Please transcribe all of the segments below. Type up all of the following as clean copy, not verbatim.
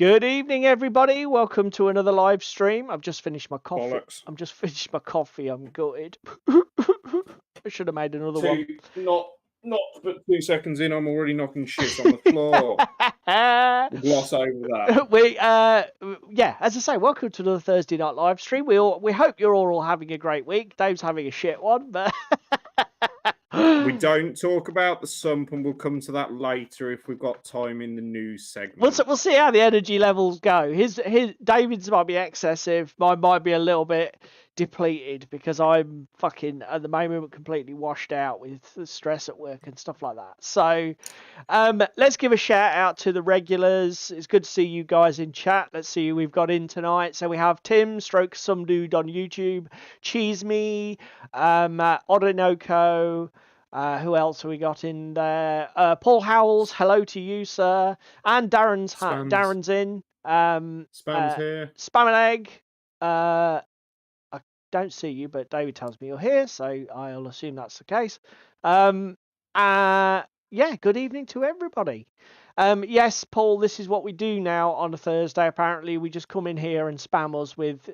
Good evening, everybody. Welcome to another live stream. I've just finished my coffee. I'm gutted. I should have made another one. Not but 2 seconds in, I'm already knocking shit on the floor. We'll gloss over that. Yeah, as I say, welcome to another Thursday night live stream. We hope you're all having a great week. Dave's having a shit one, but we don't talk about the sump, and we'll come to that later if we've got time in the news segment. We'll see how the energy levels go. His David's might be excessive. Mine might be a little bit depleted because I'm fucking at the moment completely washed out with the stress at work and stuff like that. So let's give a shout out to the regulars. It's good to see you guys in chat. Let's see who we've got in tonight. So we have Tim stroke some dude on YouTube, Cheese Me, Odinoko. Who else have we got in there? Paul Howells, hello to you, sir. And Darren's in. Spam's here. Spam and Egg. I don't see you, but David tells me you're here, so I'll assume that's the case. Yeah, good evening to everybody. Yes, Paul, this is what we do now on a Thursday. Apparently, we just come in here and spam us with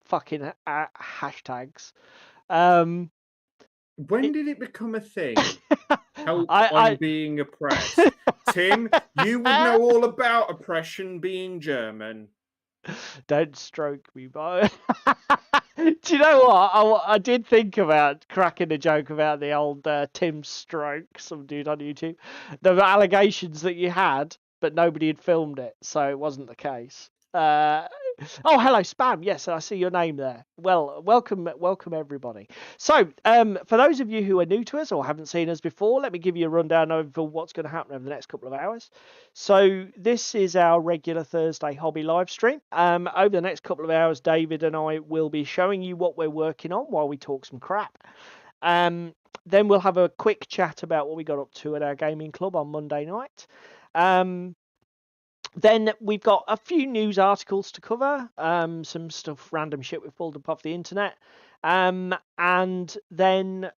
fucking hashtags. When did it become a thing? Help, I'm being oppressed. Tim, you would know all about oppression being German. Don't stroke me, boy. Do you know what? I did think about cracking a joke about the old Tim Stroke, some dude on YouTube. The allegations that you had, but nobody had filmed it, so it wasn't the case. Oh, hello, Spam. Yes, I see your name there. Well, welcome everybody. So, for those of you who are new to us or haven't seen us before, let me give you a rundown over what's going to happen over the next couple of hours. So, this is our regular Thursday hobby live stream. Over the next couple of hours, David and I will be showing you what we're working on while we talk some crap. Then we'll have a quick chat about what we got up to at our gaming club on Monday night. Then we've got a few news articles to cover, some stuff, random shit we've pulled up off the internet. And then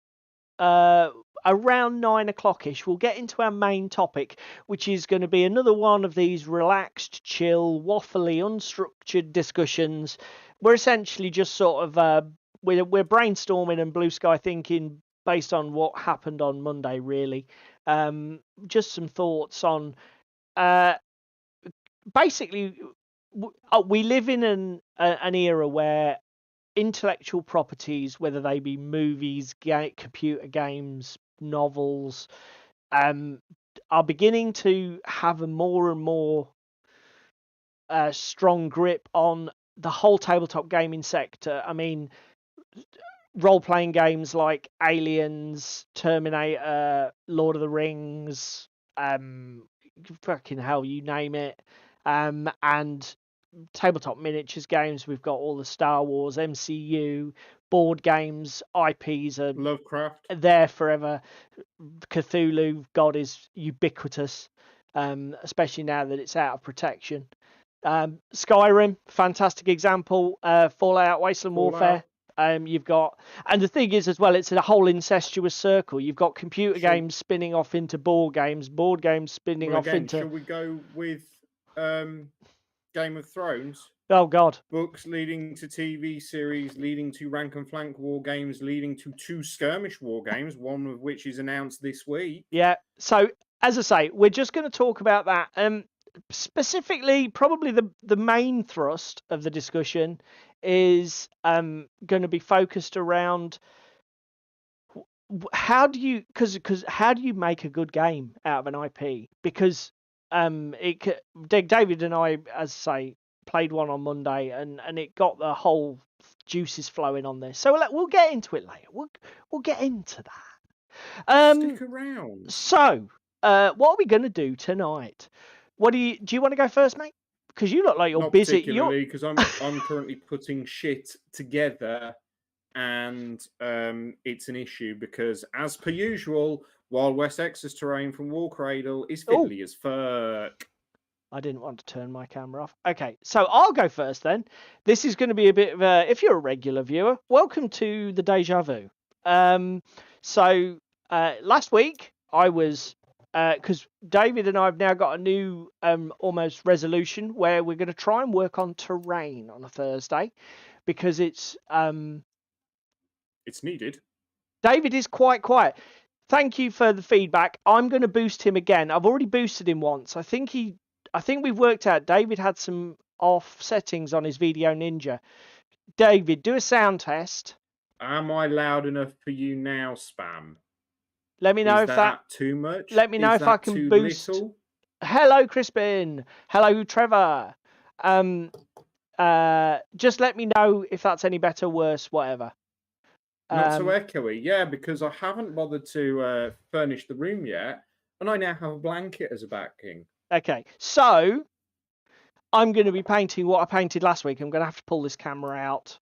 around 9 o'clock-ish, we'll get into our main topic, which is going to be another one of these relaxed, chill, waffly, unstructured discussions. We're essentially just sort of, we're brainstorming and blue sky thinking based on what happened on Monday, really. Just some thoughts on... Basically, we live in an era where intellectual properties, whether they be movies, computer games, novels, are beginning to have a more and more strong grip on the whole tabletop gaming sector. I mean, role-playing games like Aliens, Terminator, Lord of the Rings, fucking hell, you name it. And tabletop miniatures games, we've got all the Star Wars, MCU, board games, IPs are Lovecraft there forever. Cthulhu, God is ubiquitous, especially now that it's out of protection. Skyrim, fantastic example. Fallout, Wasteland Warfare. You've got, and the thing is as well, it's a whole incestuous circle. You've got computer games spinning off into board games spinning off into. Shall we go with Game of Thrones? Oh God! Books leading to TV series, leading to rank and flank war games, leading to 2 skirmish war games, one of which is announced this week. Yeah. So as I say, we're just going to talk about that. Specifically, probably the main thrust of the discussion is going to be focused around how do you make a good game out of an IP? Because David and I, as I say, played one on Monday, and it got the whole juices flowing on this. So we'll get into it later. We'll get into that. Stick around. So, what are we going to do tonight? Do you want to go first, mate? Because you look like you're Not busy. Particularly, because I'm currently putting shit together, and it's an issue because, as per usual, Wild West X's terrain from War Cradle is fiddly as fuck. I didn't want to turn my camera off. Okay, so I'll go first then. This is going to be a bit of a, if you're a regular viewer, welcome to the Deja Vu. So last week I was because David and I have now got a new almost resolution where we're going to try and work on terrain on a Thursday, because it's needed. David is quite quiet. Thank you for the feedback. I'm going to boost him again. I've already boosted him once. I think we've worked out David had some off settings on his Video Ninja. David, do a sound test. Am I loud enough for you now, Spam? Let me know if that too much. Let me know Is if I that can too boost. Little? Hello, Crispin. Hello, Trevor. Just let me know if that's any better, worse, whatever. Not so echoey, yeah, because I haven't bothered to furnish the room yet, and I now have a blanket as a backing. Okay, so I'm going to be painting what I painted last week. I'm going to have to pull this camera out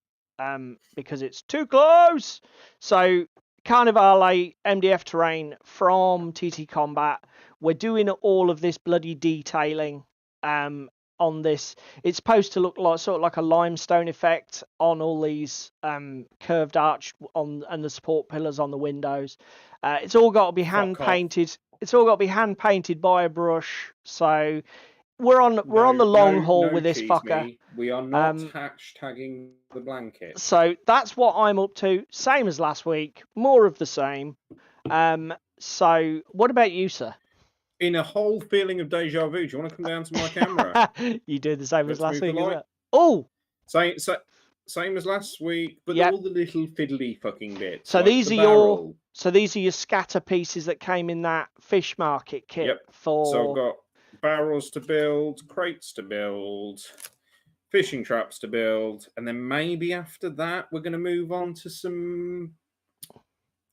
because it's too close. So, Carnivale MDF terrain from TT Combat. We're doing all of this bloody detailing on this. It's supposed to look like sort of like a limestone effect on all these curved arch and the support pillars on the windows. It's all got to be hand painted. It's all got to be hand painted by a brush. So we're on the long haul with this fucker. Me. We are not hashtagging the blanket. So that's what I'm up to. Same as last week. More of the same. So what about you, sir? In a whole feeling of deja vu, do you want to come down to my camera? You do the same as last week, isn't it? Oh! Same as last week, but all the little fiddly fucking bits. So like these are your scatter pieces that came in that fish market kit. Yep. So I've got barrels to build, crates to build, fishing traps to build, and then maybe after that we're going to move on to some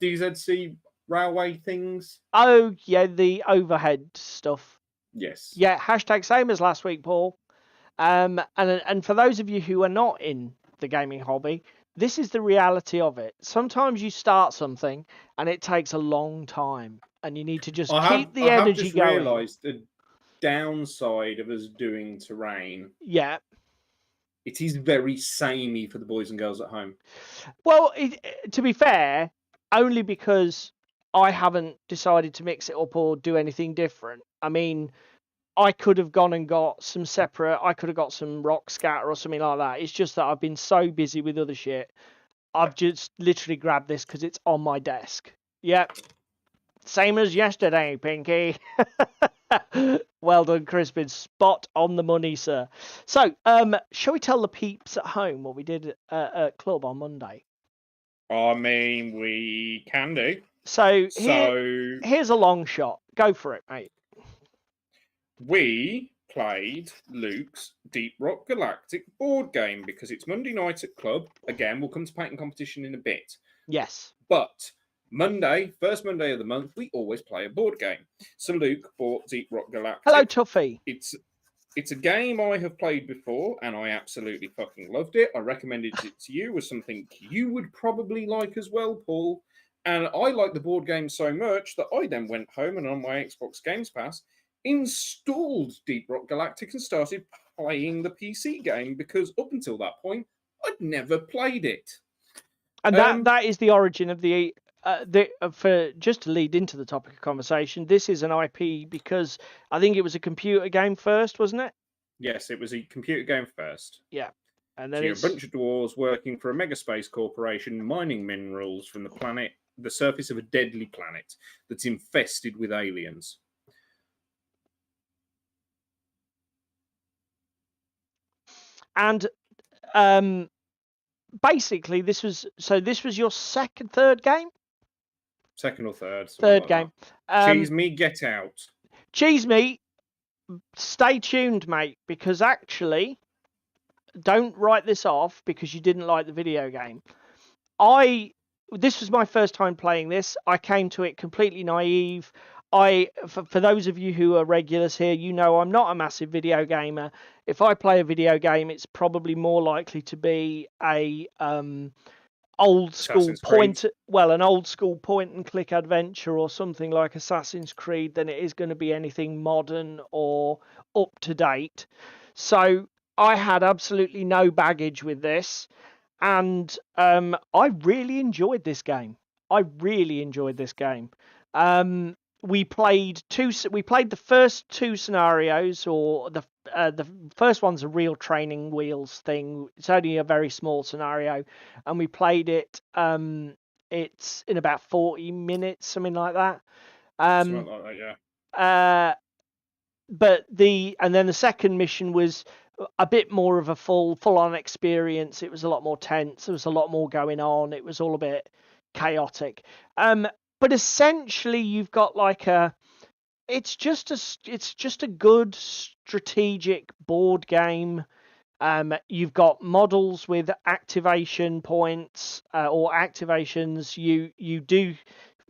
DZC railway things. Oh yeah, the overhead stuff. Yes. Yeah, hashtag same as last week, Paul. And for those of you who are not in the gaming hobby, this is the reality of it. Sometimes you start something and it takes a long time, and you need to just keep the energy going. I have realised the downside of us doing terrain. Yeah. It is very samey for the boys and girls at home. Well, to be fair, only because I haven't decided to mix it up or do anything different. I mean, I could have gone and got some separate. I could have got some rock scatter or something like that. It's just that I've been so busy with other shit. I've just literally grabbed this because it's on my desk. Yep. Same as yesterday, Pinky. Well done, Crispin. Spot on the money, sir. So, shall we tell the peeps at home what we did at club on Monday? I mean, we can do. So here's a long shot. Go for it, mate. We played Luke's Deep Rock Galactic board game because it's Monday night at club. Again, we'll come to painting competition in a bit. Yes. But Monday, first Monday of the month, we always play a board game. So Luke bought Deep Rock Galactic. Hello, Tuffy. It's a game I have played before, and I absolutely fucking loved it. I recommended it to you as something you would probably like as well, Paul. And I liked the board game so much that I then went home and on my Xbox Games Pass installed Deep Rock Galactic and started playing the PC game because up until that point, I'd never played it. And that is the origin of for just to lead into the topic of conversation, this is an IP because I think it was a computer game first, wasn't it? Yes, it was a computer game first. Yeah. And then so you're a bunch of dwarves working for a mega space corporation mining minerals from the surface of a deadly planet that's infested with aliens. And basically this was your third game? Second or third. Third game. Cheese me, get out. Cheese me, stay tuned, mate, because actually, don't write this off because you didn't like the video game. This was my first time playing this. I came to it completely naive. For those of you who are regulars here, you know I'm not a massive video gamer. If I play a video game, it's probably more likely to be an old school point and click adventure or something like Assassin's Creed than it is going to be anything modern or up to date. So I had absolutely no baggage with this, and I really enjoyed this game. we played the first two scenarios, or the first one's a real training wheels thing. It's only a very small scenario, and we played it. It's in about 40 minutes, something like that. Something like that, yeah. And then the second mission was a bit more of a full on experience. It was a lot more tense. There was a lot more going on. It was all a bit chaotic. But essentially, you've got like it's just a good strategic board game. You've got models with activation points or activations.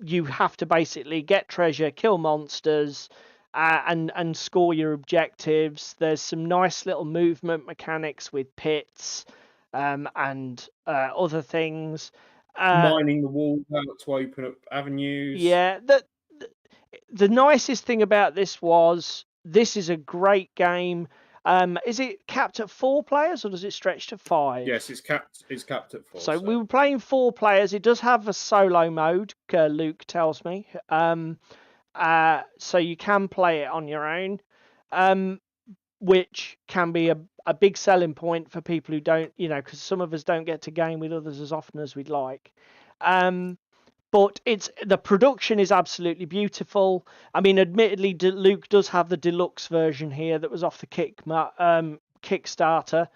You have to basically get treasure, kill monsters, and score your objectives. There's some nice little movement mechanics with pits and other things. Mining the walls out to open up avenues. Yeah, the nicest thing about this is a great game. Is it capped at 4 players, or does it stretch to 5? Yes, it's capped. It's capped at 4. So we were playing 4 players. It does have a solo mode, Luke tells me. So you can play it on your own, which can be a big selling point for people who don't, because some of us don't get to game with others as often as we'd like. But the production is absolutely beautiful. I mean, admittedly, Luke does have the deluxe version here that was off the Kickstarter.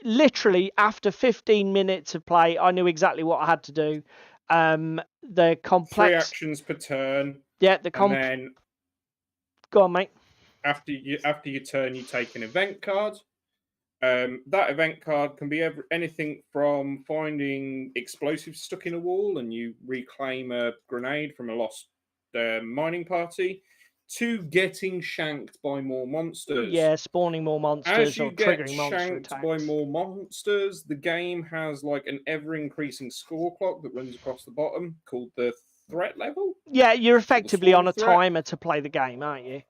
Literally after 15 minutes of play, I knew exactly what I had to do. The complex 3 actions per turn. Yeah, and then go on, mate. After your turn, you take an event card. That event card can be anything from finding explosives stuck in a wall and you reclaim a grenade from a lost mining party, to getting shanked by more monsters. Yeah, spawning more monsters As you or get triggering monster shanked attacks. by more monsters, the game has like an ever-increasing score clock that runs across the bottom called the threat level. Yeah, you're effectively on a threat. timer to play the game, aren't you?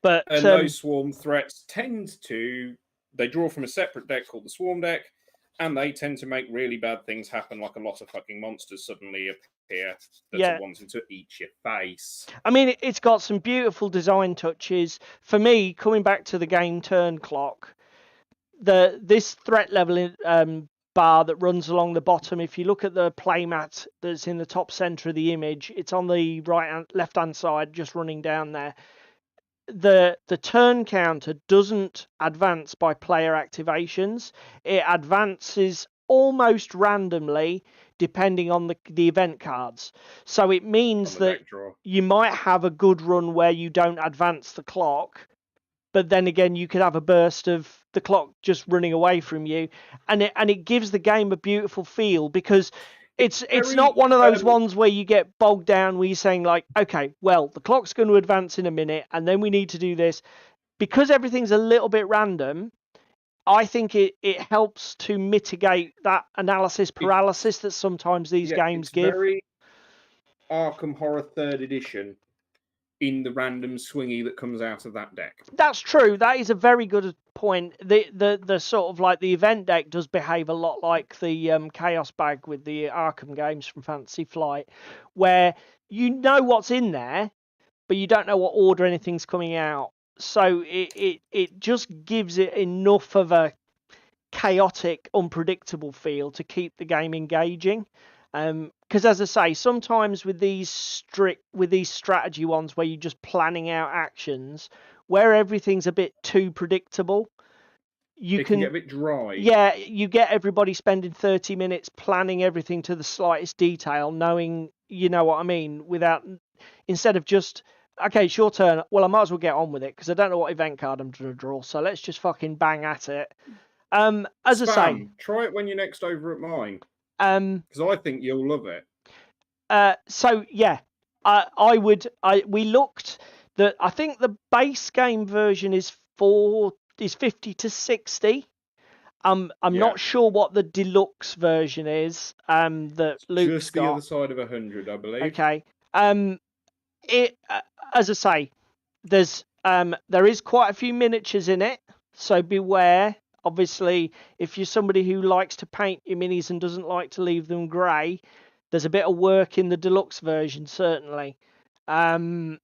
But those swarm threats they draw from a separate deck called the Swarm deck, and they tend to make really bad things happen, like a lot of fucking monsters suddenly appear that are wanting to eat your face. I mean, it's got some beautiful design touches. For me, coming back to the game turn clock, this threat level bar that runs along the bottom, if you look at the playmat that's in the top center of the image, it's on the left-hand side, just running down there. The turn counter doesn't advance by player activations. It advances almost randomly depending on the event cards. So it means that you might have a good run where you don't advance the clock, but then again you could have a burst of the clock just running away from you, and it gives the game a beautiful feel, because it's not one of those ones where you get bogged down where you're saying like, okay, well, the clock's going to advance in a minute and then we need to do this. Because everything's a little bit random, I think it helps to mitigate that analysis paralysis that sometimes these games give. Very Arkham Horror 3rd edition in the random swingy that comes out of that deck. That's true. That is a very good point. The sort of like the event deck does behave a lot like the Chaos Bag with the Arkham games from Fantasy Flight, where you know what's in there, but you don't know what order anything's coming out. So it just gives it enough of a chaotic, unpredictable feel to keep the game engaging. Because as I say, sometimes with these strategy ones where you're just planning out actions, where everything's a bit too predictable, it can get a bit dry. Yeah, you get everybody spending 30 minutes planning everything to the slightest detail, knowing, you know what I mean, instead of just, okay, it's your turn. Well, I might as well get on with it because I don't know what event card I'm going to draw, so let's just fucking bang at it. As I say, try it when you're next over at mine. Because I think you'll love it. So yeah, we looked that I think the base game version is 50 to 60. I'm not sure what the deluxe version is. That Luke's just the other side of 100, I believe. Okay. As I say, there is quite a few miniatures in it, so beware. Obviously, if you're somebody who likes to paint your minis and doesn't like to leave them grey, There's a bit of work in the deluxe version, certainly. But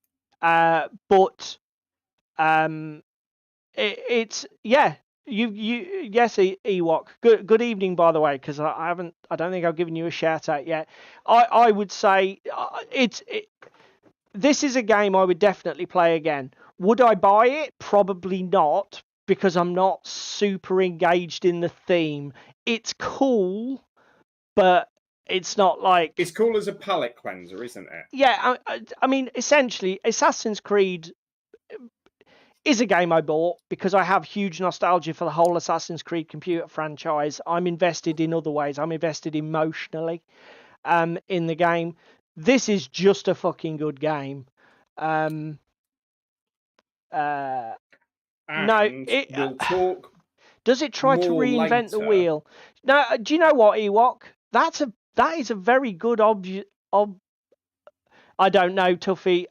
it's yeah. Yes, Ewok. Good evening, by the way, because I don't think I've given you a shout out yet. I would say this is a game I would definitely play again. Would I buy it? Probably not, because I'm not super engaged in the theme. It's cool, but it's not like... It's cool as a palate cleanser, isn't it? Yeah, I mean, essentially, Assassin's Creed is a game I bought because I have huge nostalgia for the whole Assassin's Creed computer franchise. I'm invested in other ways. I'm invested emotionally in the game. This is just a fucking good game. No, we'll talk. Does it try to reinvent the wheel? No, do you know what, Ewok? That is a very good I don't know, Tuffy.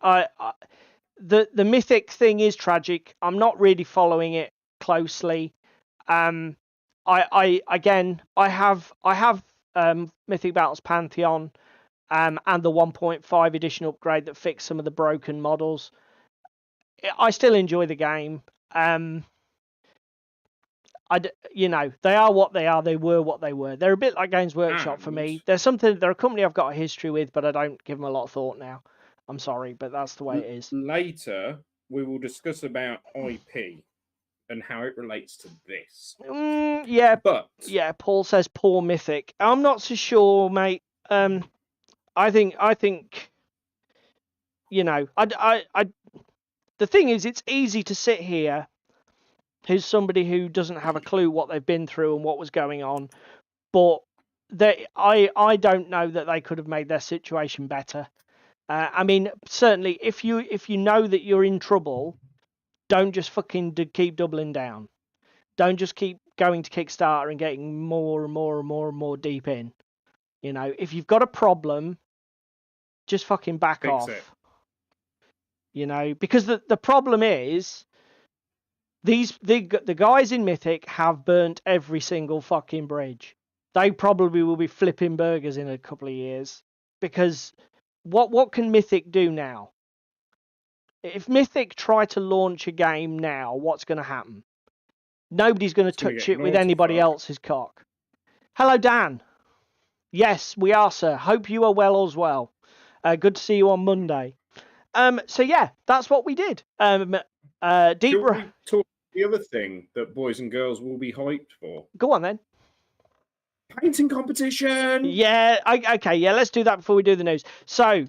The mythic thing is tragic. I'm not really following it closely. I have Mythic Battles Pantheon and the 1.5 edition upgrade that fixed some of the broken models. I still enjoy the game. They are what they are. They were what they were. They're a bit like Games Workshop for me. They're a company I've got a history with, but I don't give them a lot of thought now. I'm sorry, but that's the way it is. Later, we will discuss about IP and how it relates to this. Paul says poor Mythic. I'm not so sure, mate. I think the thing is, it's easy to sit here, who's somebody who doesn't have a clue what they've been through and what was going on, but I don't know that they could have made their situation better. I mean, certainly, if you know that you're in trouble, don't just fucking keep doubling down. Don't just keep going to Kickstarter and getting more and more and more and more deep in. If you've got a problem, just fucking back off. Because the problem is, the guys in Mythic have burnt every single fucking bridge. They probably will be flipping burgers in a couple of years, because what can Mythic do now? If Mythic try to launch a game now, what's going to happen? Nobody's going to touch it with anybody else's cock. Hello, Dan. Yes, we are, sir. Hope you are well as well. Good to see you on Monday. So yeah, that's what we did. Should we talk the other thing that boys and girls will be hyped for? Go on then. Painting competition. Yeah. Okay. Yeah. Let's do that before we do the news. So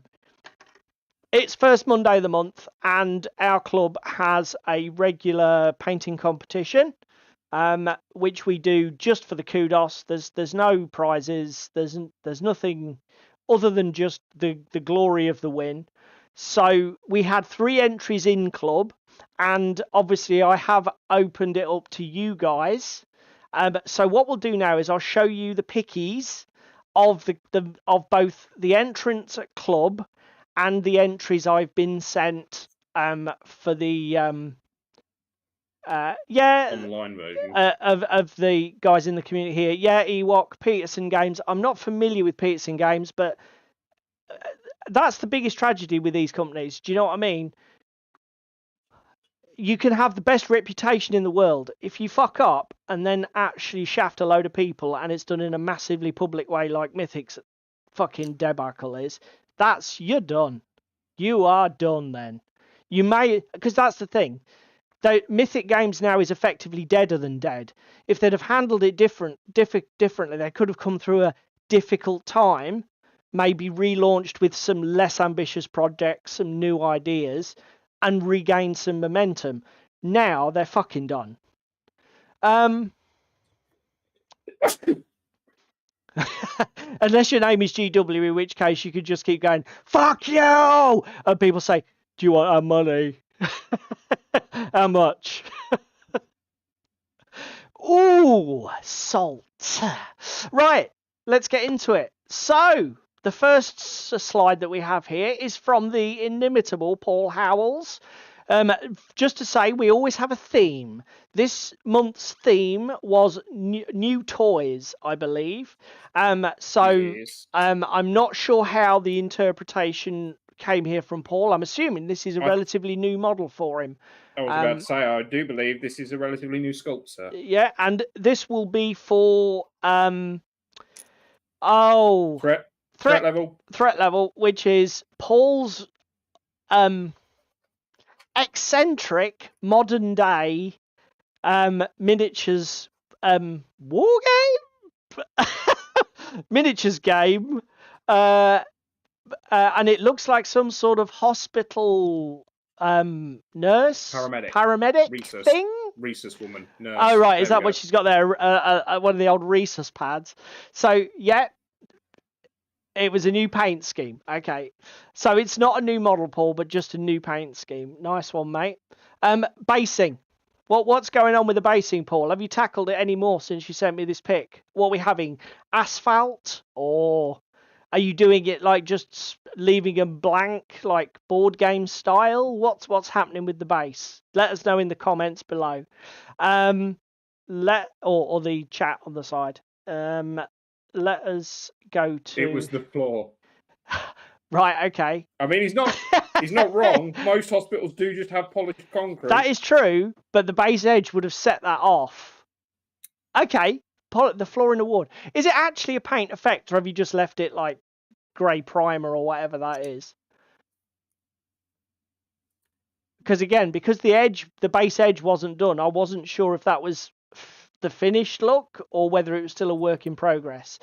it's first Monday of the month, and our club has a regular painting competition, which we do just for the kudos. There's no prizes. There's nothing other than just the glory of the win. So we had 3 entries in club, and obviously I have opened it up to you guys. So what we'll do now is I'll show you the pickies of of both the entrants at club and the entries I've been sent for the online version of the guys in the community here. Yeah, Ewok, Peterson Games. I'm not familiar with Peterson Games, but that's the biggest tragedy with these companies. Do you know what I mean? You can have the best reputation in the world. If you fuck up and then actually shaft a load of people, and it's done in a massively public way like Mythic's fucking debacle is, you're done. You are done then. You may, because that's the thing. Mythic Games now is effectively deader than dead. If they'd have handled it differently, they could have come through a difficult time, maybe relaunched with some less ambitious projects, some new ideas, and regained some momentum. Now they're fucking done. Unless your name is GW, in which case you could just keep going, fuck you! And people say, do you want our money? How much? Ooh, salt. Right, let's get into it. So, the first slide that we have here is from the inimitable Paul Howells, Just to say, we always have a theme. This month's theme was new toys, I believe. So Yes. I'm not sure how the interpretation came here from Paul. I'm assuming this is a relatively new model for him. I was about to say, I do believe this is a relatively new sculpture. Yeah, and this will be for threat level, which is Paul's eccentric modern day miniatures war game miniatures game, and it looks like some sort of hospital nurse paramedic thing. Rhesus woman, nurse. Oh right, is that what she's got there? One of the old Rhesus pads. So yeah, it was a new paint scheme. Okay, so it's not a new model, Paul, but just a new paint scheme. Nice one, mate. Basing. What's going on with the basing, Paul? Have you tackled it any more since you sent me this pic? What are we having? Asphalt, or are you doing it like just leaving them blank, like board game style? What's happening with the base? Let us know in the comments below. Or the chat on the side. Let us go to. It was the floor. Right. Okay. I mean, he's not wrong. Most hospitals do just have polished concrete. That is true, but the base edge would have set that off. Okay, the floor in the ward. Is it actually a paint effect, or have you just left it like grey primer or whatever that is? Because again, because the base edge wasn't done, I wasn't sure if that was the finished look or whether it was still a work in progress.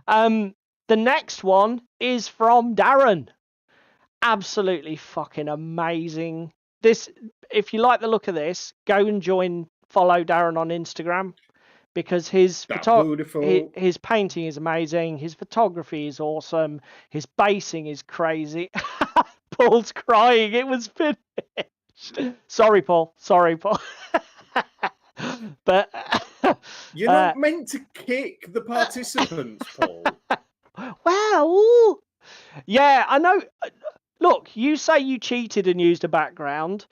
The next one is from Darren. Absolutely fucking amazing. This, if you like the look of this, go and follow Darren on Instagram, because his painting is amazing, his photography is awesome, his basing is crazy. Paul's crying. It was finished. Sorry, Paul. But you're not meant to kick the participants, Paul. Well, yeah, I know. Look, you say you cheated and used a background.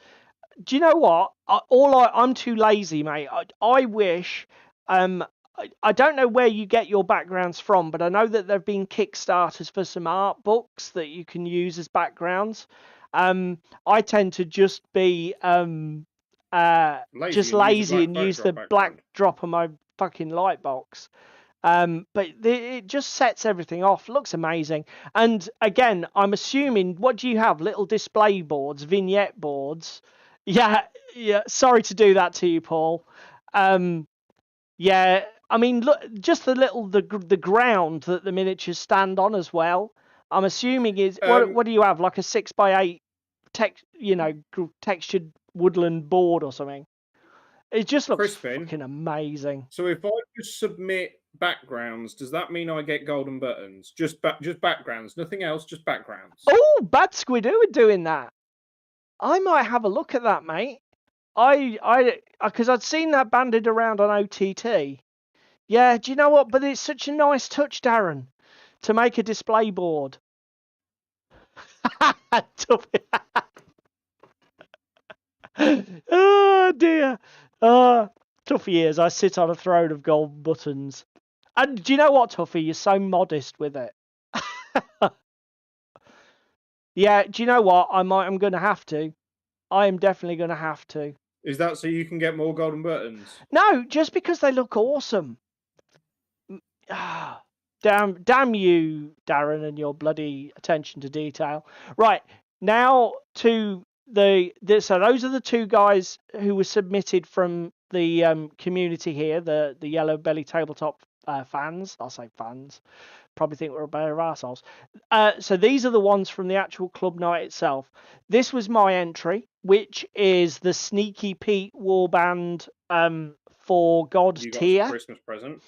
Do you know what? I'm too lazy, mate. I wish. I don't know where you get your backgrounds from, but I know that there've been Kickstarters for some art books that you can use as backgrounds. I tend to just be lazy and use the black drop on my fucking light box. But it just sets everything off. Looks amazing. And again, I'm assuming, what do you have? Little display boards, vignette boards. Yeah. Sorry to do that to you, Paul. Yeah. I mean, look, just the ground that the miniatures stand on as well. I'm assuming is what do you have? Like a 6x8 textured woodland board or something. It just looks fucking amazing. So if I just submit backgrounds, does that mean I get golden buttons? Just backgrounds, nothing else, just backgrounds. Oh, Bad Squidoo are doing that. I might have a look at that, mate. Because I'd seen that banded around on OTT. Yeah, do you know what? But it's such a nice touch, Darren, to make a display board. Oh dear. Tuffy is. I sit on a throne of gold buttons. And do you know what, Tuffy? You're so modest with it. Yeah, do you know what? I'm going to have to. I am definitely going to have to. Is that so you can get more golden buttons? No, just because they look awesome. Damn you, Darren, and your bloody attention to detail. Right, now to so those are the two guys who were submitted from the community here, the Yellow Belly Tabletop fans. I'll say fans. Probably think we're a pair of arseholes. So these are the ones from the actual club night itself. This was my entry, which is the Sneaky Pete warband for God's Tier. Christmas present.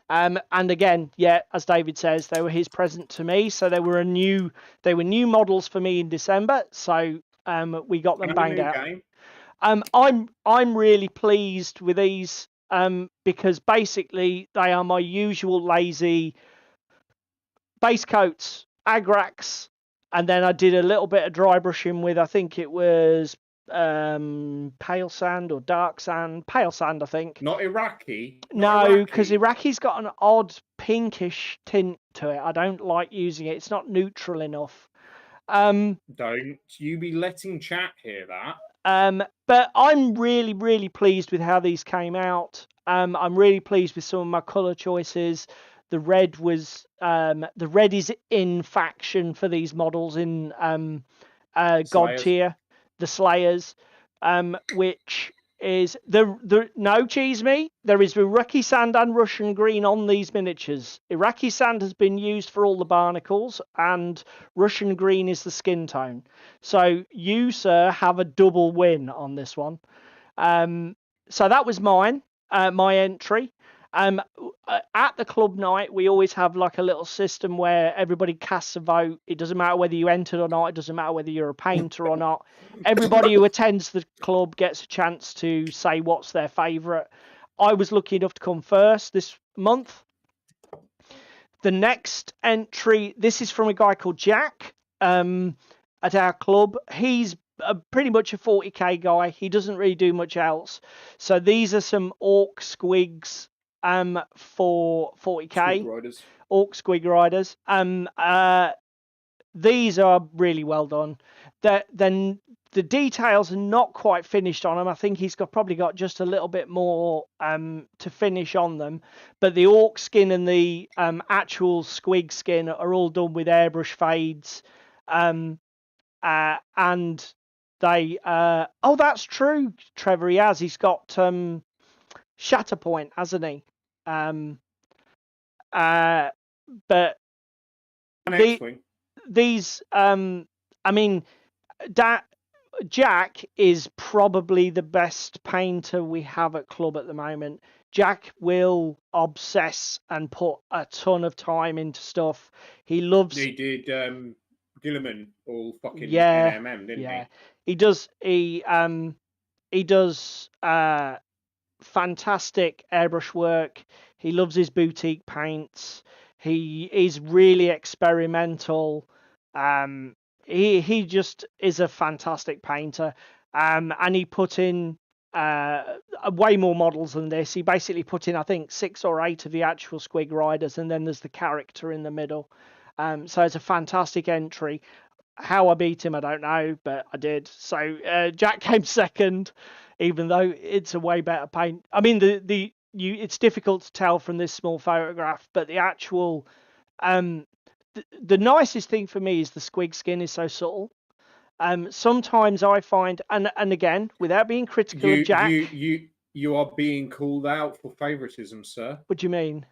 And again, yeah, as David says, they were his present to me. So they were new models for me in December. So we got them banged out. Game. I'm really pleased with these because basically they are my usual lazy base coats, Agrax, and then I did a little bit of dry brushing with, I think it was pale sand or dark sand. Pale sand, I think. Not Iraqi. No, because Iraqi's got an odd pinkish tint to it. I don't like using it. It's not neutral enough. Don't you be letting chat hear that. But I'm really, really pleased with how these came out. I'm really pleased with some of my colour choices. The red is in faction for these models in God tier, the Slayers, which is no cheese me. There is Iraqi sand and Russian green on these miniatures. Iraqi sand has been used for all the barnacles, and Russian green is the skin tone. So you, sir, have a double win on this one. So that was mine, my entry. At the club night, we always have like a little system where everybody casts a vote. It doesn't matter whether you entered or not. It doesn't matter whether you're a painter or not. Everybody who attends the club gets a chance to say what's their favourite. I was lucky enough to come first this month. The next entry, this is from a guy called Jack at our club. He's pretty much a 40k guy. He doesn't really do much else. So these are some orc squigs for 40k. Orc squig riders. These are really well done. Then the details are not quite finished on them. I think he's probably got just a little bit more to finish on them. But the orc skin and the actual squig skin are all done with airbrush fades. And they oh, that's true, Trevor. He has. He's got Shatterpoint, hasn't he? But these I mean, Jack is probably the best painter we have at club at the moment. Jack will obsess and put a ton of time into stuff. He loves. He did Gilliman all fucking NMM, didn't he? He does. He does fantastic airbrush work. He loves his boutique paints. He is really experimental. He just is a fantastic painter. And he put in way more models than this. He basically put in, I think, 6 or 8 of the actual squig riders, and then there's the character in the middle. So it's a fantastic entry. How I beat him, I don't know, but I did. So Jack came second, even though it's a way better paint. I mean, it's difficult to tell from this small photograph, but the actual the nicest thing for me is the squig skin is so subtle. Sometimes I find, and again, without being critical of Jack, you are being called out for favoritism, sir. What do you mean?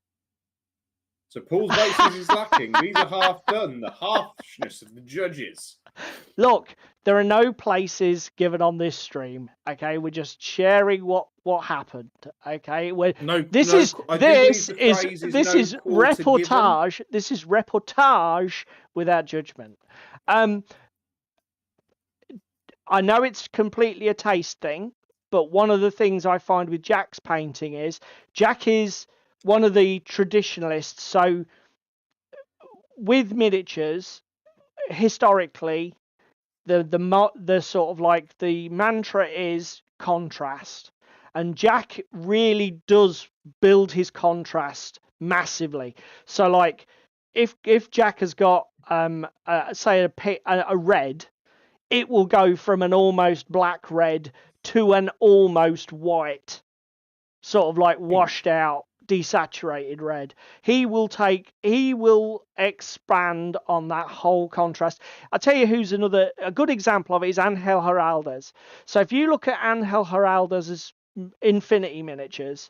So Paul's bases is lacking. These are half done. The harshness of the judges. Look, there are no places given on this stream. Okay, we're just sharing what happened. Okay, this is reportage. Given. This is reportage without judgment. I know it's completely a taste thing, but one of the things I find with Jack's painting is Jack is one of the traditionalists. So with miniatures, historically, the sort of like the mantra is contrast, and Jack really does build his contrast massively. So like if Jack has got say a red, it will go from an almost black red to an almost white, sort of like washed out, desaturated red. He will expand on that whole contrast. I'll tell you who's a good example of it is Angel Heraldez. So if you look at Angel Heraldez's Infinity miniatures,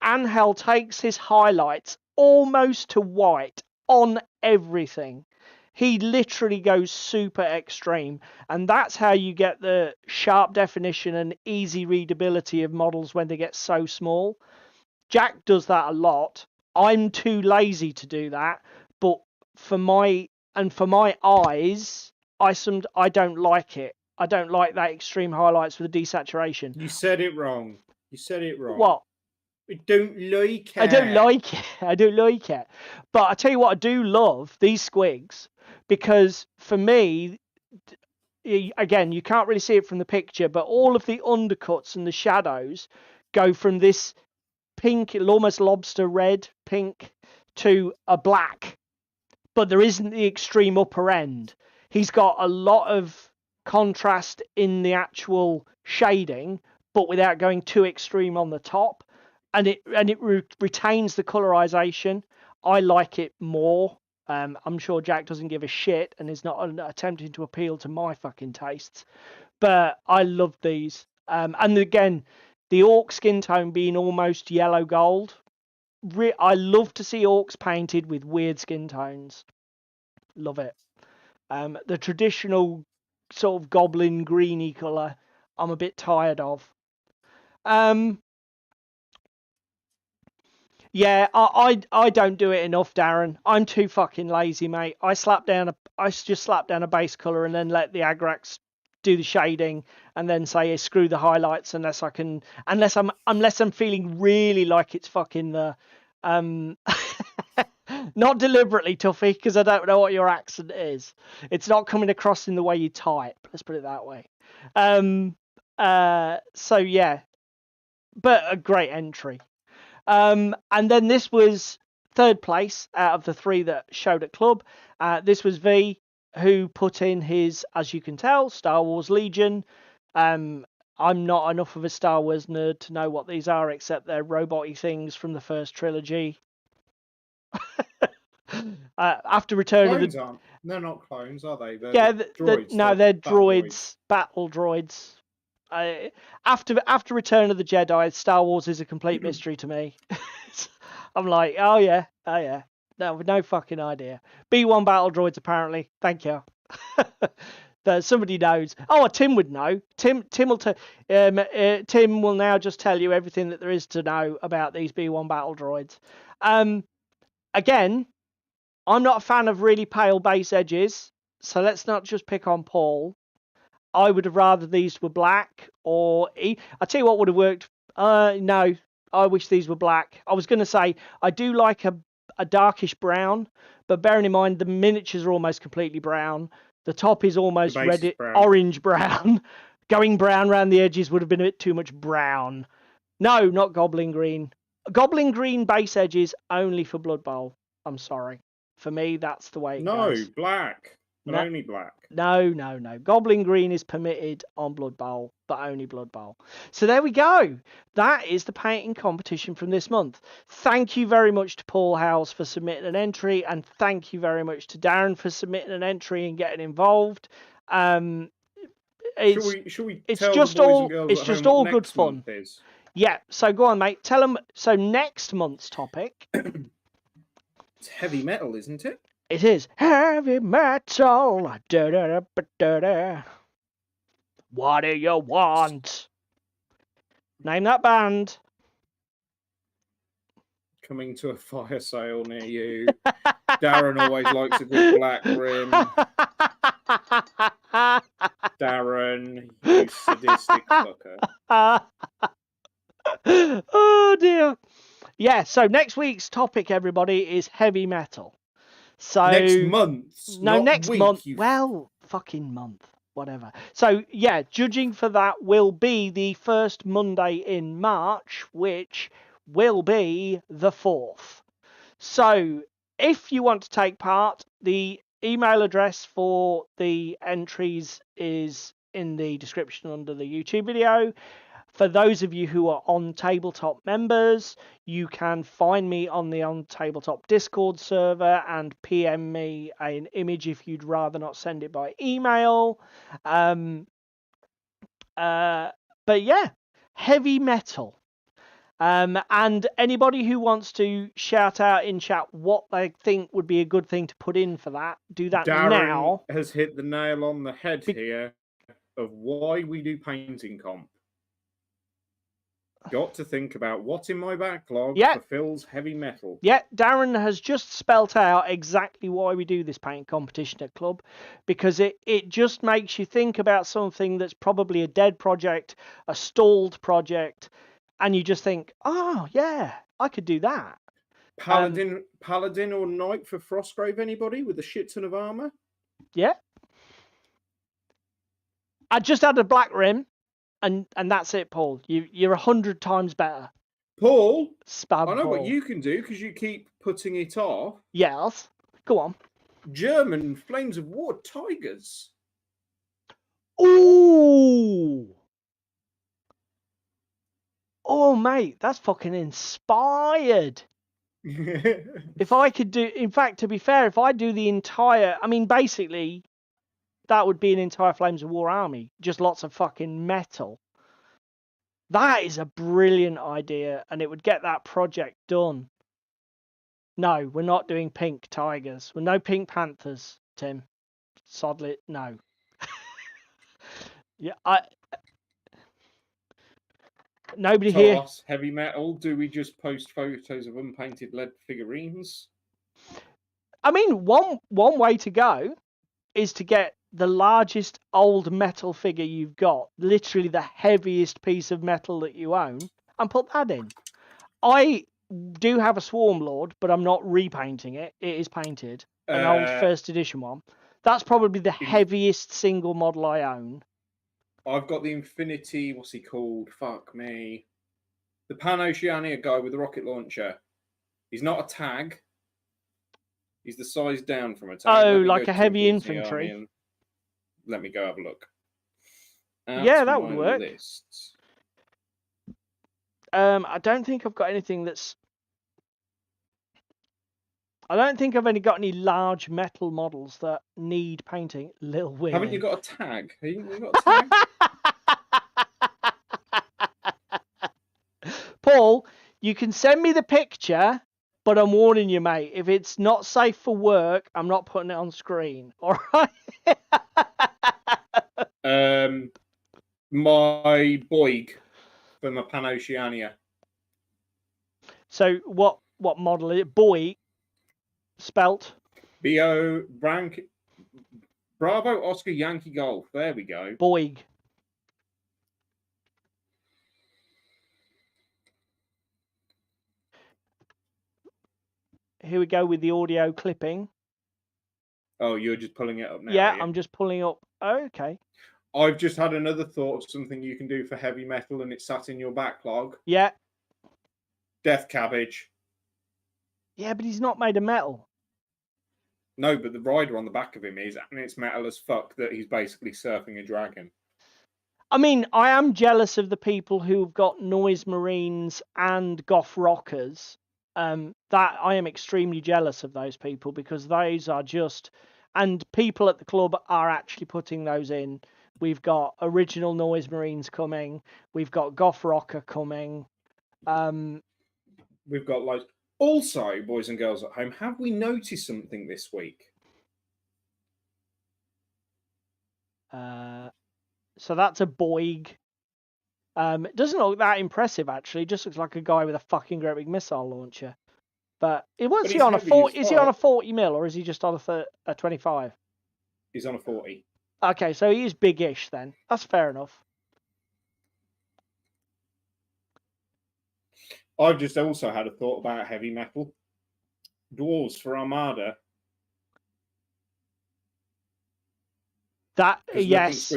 Angel takes his highlights almost to white on everything. He literally goes super extreme, and that's how you get the sharp definition and easy readability of models when they get so small. Jack does that a lot. I'm too lazy to do that, but for my eyes, I don't like it. I don't like that extreme highlights with the desaturation. You said it wrong. What? I don't like it. I don't like it. But I tell you what, I do love these squigs, because for me, again, you can't really see it from the picture, but all of the undercuts and the shadows go from this pink, almost lobster red pink, to a black, but there isn't the extreme upper end. He's got a lot of contrast in the actual shading, but without going too extreme on the top, and it retains the colorization. I like it more. I'm sure Jack doesn't give a shit and is not attempting to appeal to my fucking tastes, but I love these. And again, the orc skin tone being almost yellow gold. I love to see orcs painted with weird skin tones. Love it. The traditional sort of goblin greeny colour, I'm a bit tired of. Yeah, I don't do it enough, Darren. I'm too fucking lazy, mate. I just slap down a base colour and then let the Agrax do the shading, and then say, hey, screw the highlights unless I'm feeling really like it's fucking the not deliberately, Tuffy, because I don't know what your accent is. It's not coming across in the way you type. Let's put it that way. So yeah, but a great entry. And then this was third place out of the 3 that showed at club. This was V, who put in his, as you can tell, Star Wars Legion. I'm not enough of a Star Wars nerd to know what these are, except they're robot-y things from the first trilogy. After Return Clones of the... aren't. They're not clones, are they? They're droids. No, they're droids. Battle droids. After Return of the Jedi, Star Wars is a complete mystery to me. I'm like, oh yeah. No fucking idea. B1 battle droids, apparently. Thank you. That somebody knows. Oh, Tim would know. Tim will now just tell you everything that there is to know about these B1 battle droids. Again, I'm not a fan of really pale base edges, so let's not just pick on Paul. I would have rather these were black, or I tell you what would have worked. No, I wish these were black. I was going to say I do like a darkish brown, but bearing in mind the miniatures are almost completely brown. The top is almost red, orange brown. Going brown around the edges would have been a bit too much brown. No, not goblin green. Goblin green base edges only for Blood Bowl. I'm sorry. For me, that's the way it goes. No, black. But only black. No. Goblin green is permitted on Blood Bowl, but only Blood Bowl. So there we go. That is the painting competition from this month. Thank you very much to Paul Howes for submitting an entry, and thank you very much to Darren for submitting an entry and getting involved. Should we tell the boys and girls it's at just home all what good next fun. month is? Yeah, so go on, mate. Tell them. So next month's topic. It's heavy metal, isn't it? It is heavy metal. What do you want? Name that band. Coming to a fire sale near you. Darren always likes a good black rim. Darren, you sadistic fucker. Oh dear. Yeah, so next week's topic, everybody, is heavy metal. So next month. No, next week, month. Well, fucking month. Whatever. So yeah, judging for that will be the first Monday in March, which will be the 4th. So if you want to take part, the email address for the entries is in the description under the YouTube video. For those of you who are on Tabletop members, you can find me on the On Tabletop Discord server and PM me an image if you'd rather not send it by email. But yeah, heavy metal. And anybody who wants to shout out in chat what they think would be a good thing to put in for that, do that Darren now. Has hit the nail on the head here of why we do painting comp. Got to think about what in my backlog fulfills heavy metal. Yeah, Darren has just spelt out exactly why we do this paint competition at club, because it just makes you think about something that's probably a dead project, a stalled project, and you just think, oh yeah, I could do that. Paladin or knight for Frostgrave, anybody with a shit ton of armor? Yeah. I just had a black rim, and that's it, Paul. You're 100 times better. Paul, Spam I know Paul. what you can do because you keep putting it off. Yes. Go on. German Flames of War Tigers. Ooh. Oh, mate, that's fucking inspired. If I could do, in fact, to be fair, if I do the entire, I mean, basically, that would be an entire Flames of War army, just lots of fucking metal. That is a brilliant idea, and it would get that project done. No, we're not doing pink tigers. We're no pink panthers, Tim. Sodlit, no. Yeah, nobody here. Toss, heavy metal. Do we just post photos of unpainted lead figurines? I mean, one way to go is to get the largest old metal figure you've got, literally the heaviest piece of metal that you own, and put that in. I do have a Swarm Lord, but I'm not repainting it. It is painted, an old first edition one. That's probably the heaviest single model I own. I've got the Infinity, what's he called? Fuck me. The Pan-Oceania guy with the rocket launcher. He's not a tag. He's the size down from a tag. Oh, like a heavy infantry. Let me go have a look. Yeah, that would work. Lists. I don't think I've got anything that's... I don't think I've got any large metal models that need painting. Lil Willie. Haven't you got a tag? Haven't you got a tag? Paul, you can send me the picture, but I'm warning you, mate. If it's not safe for work, I'm not putting it on screen. All right? My Boig from the Pan-Oceania. So what model is it? Boig, spelt? B-O, Bravo, Oscar, Yankee, Golf. There we go. Boig. Here we go with the audio clipping. Oh, you're just pulling it up now? Yeah, I'm just pulling up. Oh, okay. I've just had another thought of something you can do for heavy metal, and it's sat in your backlog. Yeah. Death Cabbage. Yeah, but he's not made of metal. No, but the rider on the back of him is, and it's metal as fuck that he's basically surfing a dragon. I mean, I am jealous of the people who've got Noise Marines and Goth Rockers. That I am extremely jealous of those people, because those are just... And people at the club are actually putting those in. We've got original Noise Marines coming. We've got Goth Rocker coming. We've got like... Also, boys and girls at home, have we noticed something this week? So that's a Boig. It doesn't look that impressive, actually. It just looks like a guy with a fucking great big missile launcher. But is he on a 40? Is he on a 40 mil, or is he just on a 25? He's on a 40. Okay, so he is big-ish then. That's fair enough. I've just also had a thought about heavy metal. Dwarves for Armada. That, yes,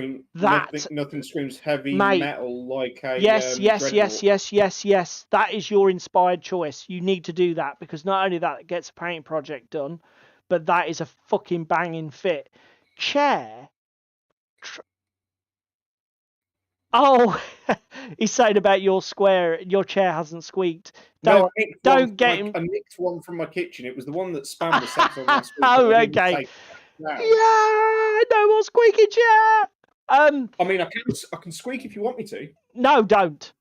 nothing screams heavy metal like a yes. That is your inspired choice. You need to do that, because not only that, it gets a painting project done, but that is a fucking banging fit. Chair. Oh, he's saying about your square. Your chair hasn't squeaked. Don't get him. I nicked one from my kitchen. It was the one that spam was set on last week. Oh, okay. Yeah, no more squeaky chair. I mean, I can squeak if you want me to. No, don't.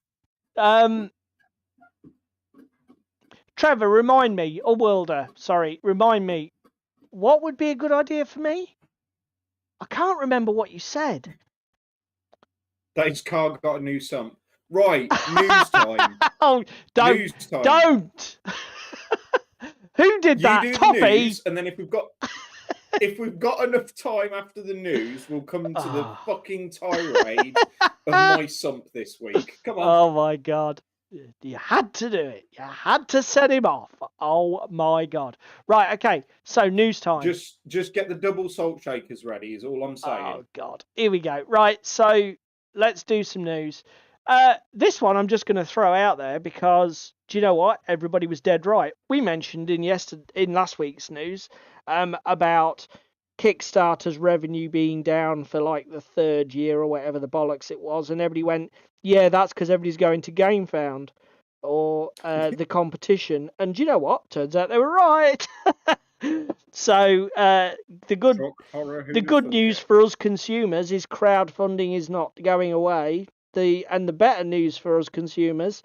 Trevor, remind me, or Wilder, sorry, remind me, what would be a good idea for me? I can't remember what you said. Dave's car got a new sump. Right, news time. Oh, don't. News time. Don't. Who did that? You do Toppy? the news, and then if we've got enough time after the news, we'll come to the fucking tirade of my sump this week. Come on. Oh my god. You had to do it. You had to set him off. Oh my god. Right, okay. So news time. Just get the double salt shakers ready is all I'm saying. Oh god. Here we go. Right, so let's do some news. This one I'm just going to throw out there because do you know what? Everybody was dead right. We mentioned in last week's news about Kickstarter's revenue being down for like the third year or whatever the bollocks it was, and everybody went, yeah, that's because everybody's going to GameFound or the competition. And do you know what? Turns out they were right. So the good Shock, horror, the who'd have good thunk news it? for us consumers is crowdfunding is not going away. The better news for us consumers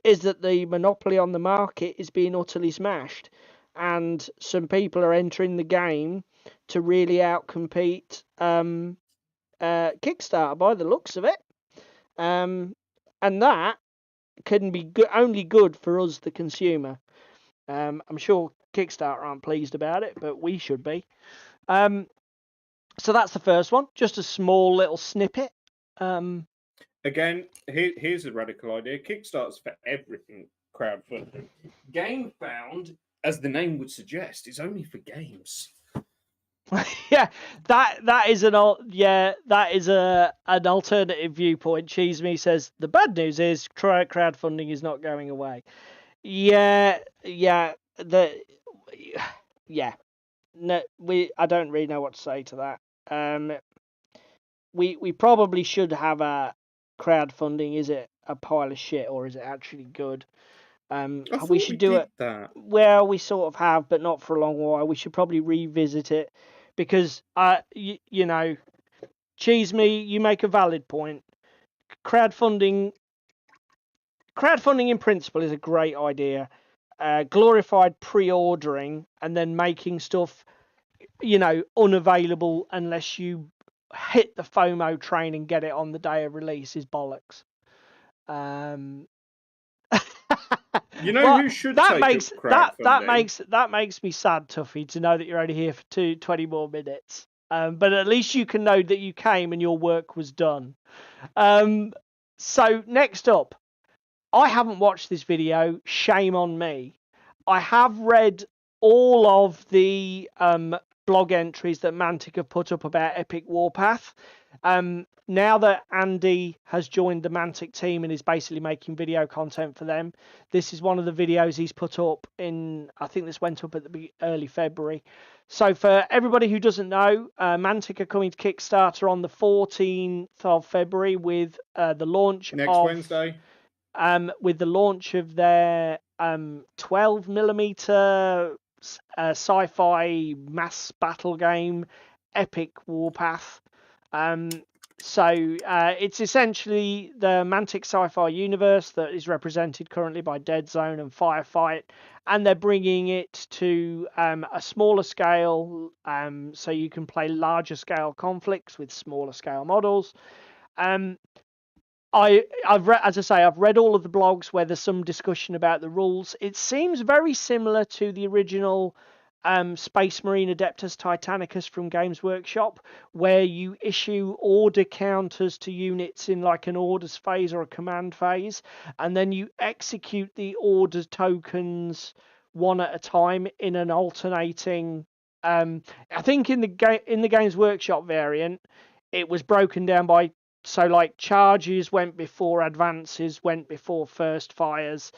is that the monopoly on the market is being utterly smashed, and some people are entering the game to really outcompete Kickstarter by the looks of it. And that can be only good for us, the consumer. I'm sure Kickstarter aren't pleased about it, but we should be. So that's the first one. Just a small little snippet. Again, here's a radical idea. Kickstarter's for everything crowdfunding. GameFound, as the name would suggest, is only for games. Yeah, that is an alternative viewpoint. Cheese Me says the bad news is crowdfunding is not going away. Yeah. No, I don't really know what to say to that. We probably should have a crowdfunding. Is it a pile of shit or is it actually good? I We thought should we do did it. that. Well, we sort of have, but not for a long while. We should probably revisit it because, you know, Cheese Me, you make a valid point. Crowdfunding in principle is a great idea. Glorified pre-ordering and then making stuff, unavailable unless you hit the FOMO train and get it on the day of release is bollocks. You know Well, who should that take makes up crowdfunding? that makes me sad, Tuffy, to know that you're only here for 20 more minutes. But at least you can know that you came and your work was done. So next up, I haven't watched this video. Shame on me. I have read all of the blog entries that Mantic have put up about Epic Warpath. Now that Andy has joined the Mantic team and is basically making video content for them, this is one of the videos he's put up in, I think this went up at the early February. So for everybody who doesn't know, Mantic are coming to Kickstarter on the 14th of February with the launch Next Wednesday. With the launch of their 12mm sci-fi mass battle game, Epic Warpath. So it's essentially the Mantic sci-fi universe that is represented currently by Dead Zone and Firefight, and they're bringing it to a smaller scale, so you can play larger scale conflicts with smaller scale models. I've read, as I say, I've read all of the blogs where there's some discussion about the rules. It seems very similar to the original Space Marine Adeptus Titanicus from Games Workshop, where you issue order counters to units in like an orders phase or a command phase, and then you execute the order tokens one at a time in an alternating. I think in the Games Workshop variant, it was broken down by. So like charges went before advances, went before first fires.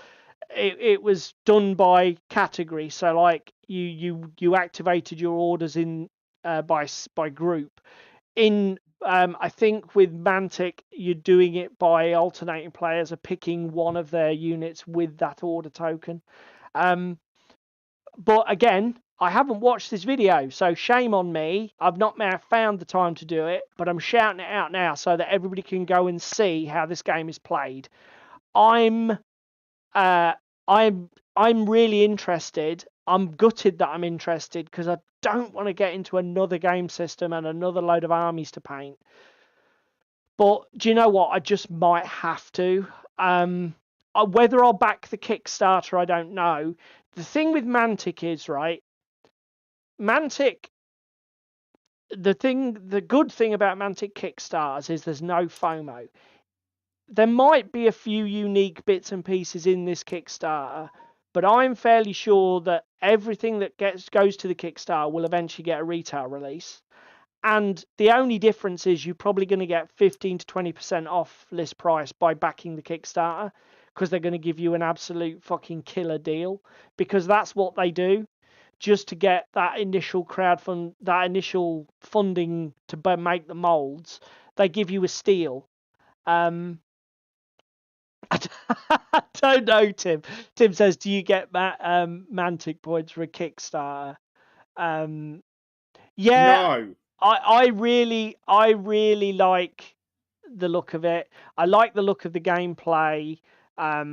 It was done by category. So like you activated your orders in by group. In I think with Mantic you're doing it by alternating players are picking one of their units with that order token. But again, I haven't watched this video, so shame on me. I've not found the time to do it, but I'm shouting it out now so that everybody can go and see how this game is played. I'm really interested. I'm gutted that I'm interested because I don't want to get into another game system and another load of armies to paint. But do you know what? I just might have to. Whether I'll back the Kickstarter, I don't know. The thing with Mantic is, right, Mantic, the good thing about Mantic Kickstarters is there's no FOMO. there might be a few unique bits and pieces in this Kickstarter, but I'm fairly sure that everything that goes to the Kickstarter will eventually get a retail release. And the only difference is you're probably going to get 15 to 20% off list price by backing the Kickstarter, because they're going to give you an absolute fucking killer deal, because that's what they do, just to get that initial that initial funding to make the molds. They give you a steal. I don't know, Tim. Tim says, do you get Mantic points for a Kickstarter? Yeah, No. I really like the look of it. I like the look of the gameplay. I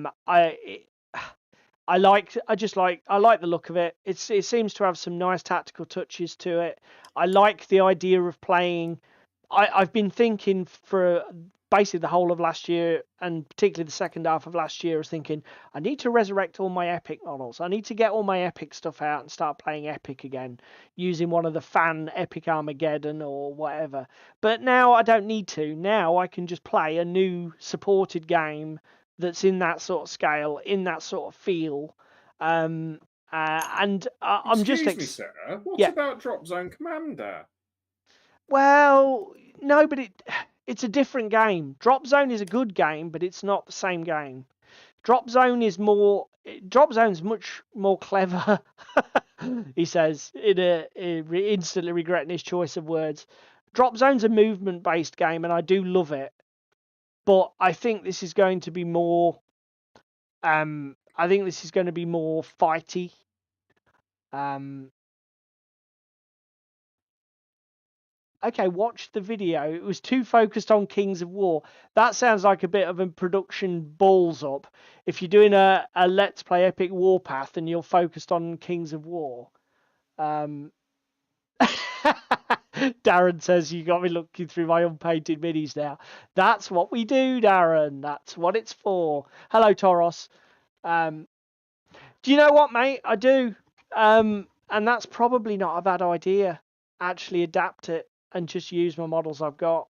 like the look of it. It seems to have some nice tactical touches to it. I like the idea of playing. I've been thinking for basically the whole of last year, and particularly the second half of last year, I was thinking I need to resurrect all my Epic models. I need to get all my Epic stuff out and start playing Epic again, using one of the fan Epic Armageddon or whatever. But now I don't need to. Now I can just play a new supported game that's in that sort of scale, in that sort of feel. I'm just Excuse me, sir. What yeah. about Drop Zone Commander? Well, no, but it's a different game. Drop Zone is a good game, but it's not the same game. Drop Zone's much more clever. He says, instantly regretting his choice of words. Drop Zone's a movement-based game, and I do love it. But I think this is going to be more. I think this is going to be more fighty. Okay, watch the video. It was too focused on Kings of War. That sounds like a bit of a production balls up. If you're doing a Let's Play Epic Warpath and you're focused on Kings of War. Darren says, you got me looking through my unpainted minis now. That's what we do, Darren. That's what it's for. Hello, Toros. Do you know what, mate? I do. And that's probably not a bad idea. Actually adapt it and just use my models I've got.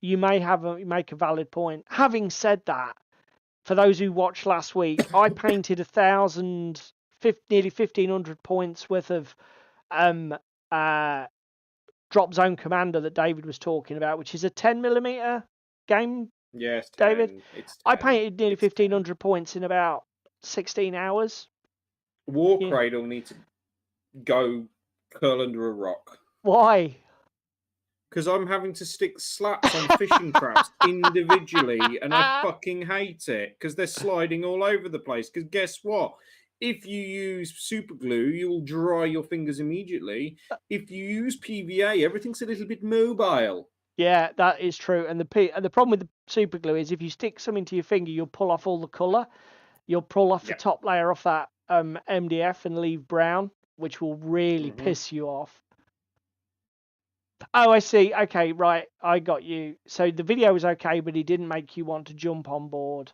You may make a valid point. Having said that, for those who watched last week, I painted 1,000, nearly 1,500 points worth of Drop Zone Commander that David was talking about, which is a 10mm game. Yes, 10. David. It's 10. I painted nearly 1,500 points in about 16 hours. War Cradle needs to go curl under a rock. Why? Because I'm having to stick slaps on fishing traps individually, and I fucking hate it because they're sliding all over the place. Because guess what? If you use super glue, you'll dry your fingers immediately. If you use PVA, everything's a little bit mobile. Yeah, that is true. And the problem with the super glue is if you stick something to your finger, you'll pull off all the colour. You'll pull off the top layer off that MDF and leave brown, which will really piss you off. Oh, I see. Okay, right. I got you. So the video was okay, but it didn't make you want to jump on board.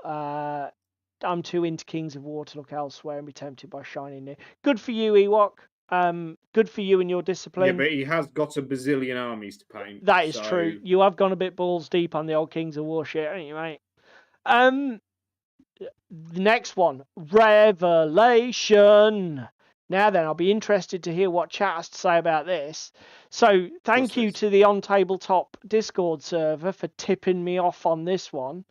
I'm too into Kings of War to look elsewhere and be tempted by shiny new. Good for you, Ewok. Good for you and your discipline. Yeah, but he has got a bazillion armies to paint. That is true. You have gone a bit balls deep on the old Kings of War shit, haven't you, mate? The next one, Revelation. Now then, I'll be interested to hear what chat has to say about this. So thank you to the On Tabletop Discord server for tipping me off on this one.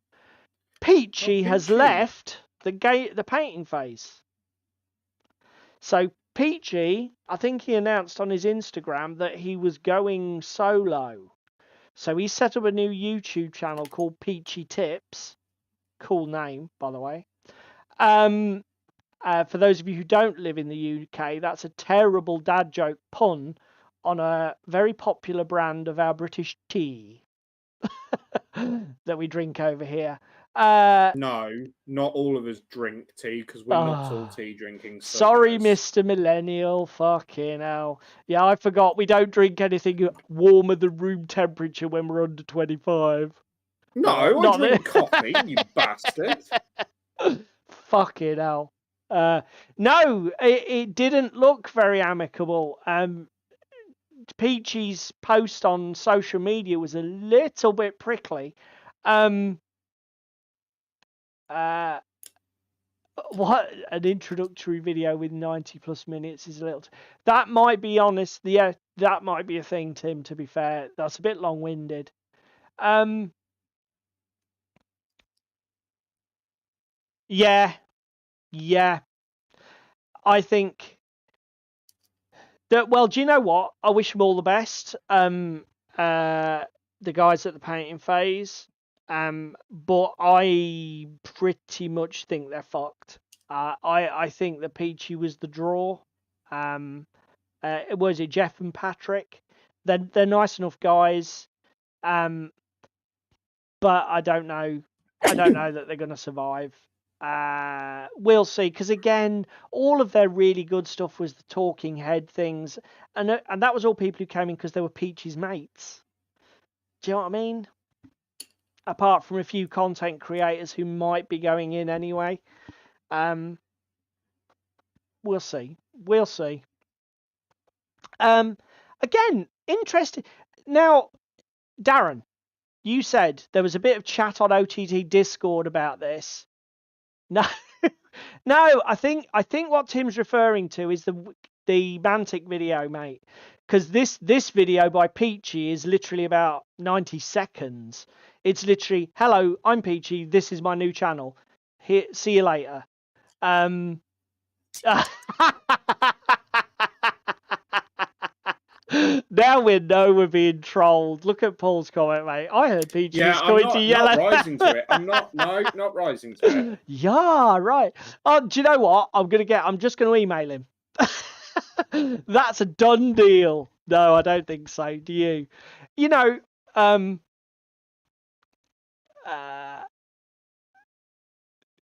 Peachy has left the painting phase. So Peachy, I think he announced on his Instagram that he was going solo. So he set up a new YouTube channel called Peachy Tips. Cool name, by the way. For those of you who don't live in the UK, that's a terrible dad joke pun on a very popular brand of our British tea that we drink over here. No, not all of us drink tea because we're not all tea drinking. Sorry, Mr. Millennial. Fucking hell. Yeah, I forgot we don't drink anything warmer than room temperature when we're under 25. No, I drink coffee, you bastard. Fucking hell. No, it didn't look very amicable. Peachy's post on social media was a little bit prickly. What an introductory video with 90+ minutes is a little. That might be honest. Yeah, that might be a thing, Tim. To be fair, that's a bit long-winded. Yeah, yeah. I think that. Well, do you know what? I wish them all the best. The guys at the painting phase. But I pretty much think they're fucked. I think that Peachy was the draw. Was it Jeff and Patrick? They're nice enough guys. But I don't know. I don't know that they're going to survive. We'll see. Because again, all of their really good stuff was the talking head things, and that was all people who came in because they were Peachy's mates. Do you know what I mean? Apart from a few content creators who might be going in anyway. We'll see. We'll see. Again, interesting. Now, Darren, you said there was a bit of chat on OTT Discord about this. No, no. I think what Tim's referring to is the Mantic video, mate. Because this video by Peachy is literally about 90 seconds. It's literally, hello, I'm Peachy. This is my new channel. Here, see you later. Now we know we're being trolled. Look at Paul's comment, mate. I heard Peachy was going to yell. I'm not rising to it. I'm not rising to it. Yeah, right. Oh, do you know what? I'm just gonna email him. That's a done deal. No, I don't think so. Do you? You know,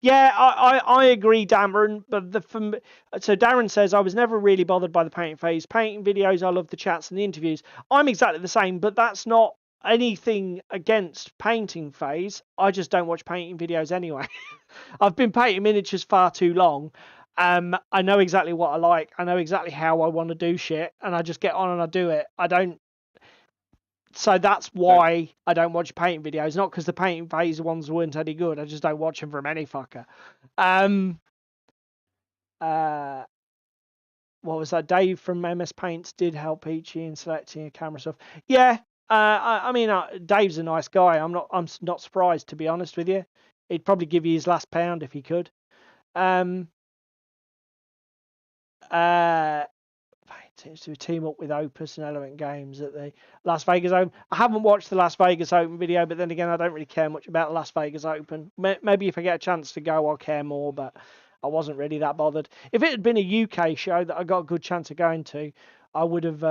yeah, I agree, Darren. But so Darren says I was never really bothered by the painting phase. Painting videos, I love the chats and the interviews. I'm exactly the same, but that's not anything against painting phase. I just don't watch painting videos anyway. I've been painting miniatures far too long. I know exactly what I like. I know exactly how I want to do shit, and I just get on and I do it. I don't. So that's why I don't watch painting videos. Not because the painting phase ones weren't any good. I just don't watch them from any fucker. What was that? Dave from MS Paints did help Peachy in selecting a camera stuff. Yeah. I mean, Dave's a nice guy. I'm not surprised, to be honest with you. He'd probably give you his last pound if he could. To team up with Opus and Element Games at the Las Vegas Open. I haven't watched the Las Vegas Open video, but then again, I don't really care much about the Las Vegas Open. Maybe if I get a chance to go, I'll care more, but I wasn't really that bothered. If it had been a UK show that I got a good chance of going to, I would have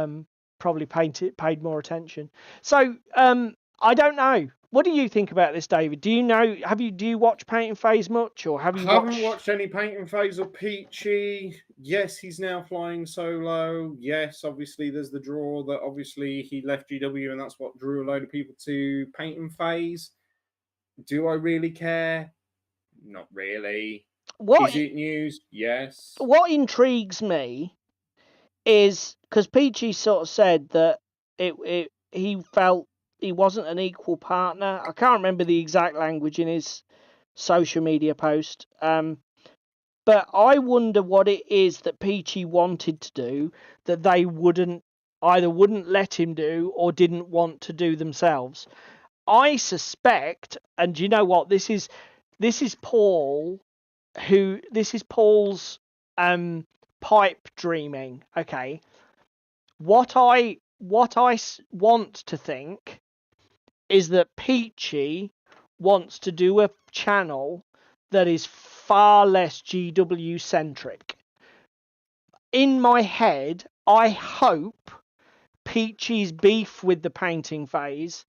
probably paid more attention. So I don't know. What do you think about this, David? Do you know? Do you watch Painting Phase much, or have you? I haven't watched any Painting Phase or Peachy. Yes, he's now flying solo. Yes, obviously there's the draw that obviously he left GW, and that's what drew a load of people to Painting Phase. Do I really care? Not really. Is it news? Yes. What intrigues me is because Peachy sort of said that he felt he wasn't an equal partner. I can't remember the exact language in his social media post. But I wonder what it is that Peachy wanted to do that they wouldn't let him do or didn't want to do themselves. I suspect, and you know what, this is Paul's pipe dreaming. Okay, what I want to think is that Peachy wants to do a channel that is far less GW centric. In my head, I hope Peachy's beef with the painting phase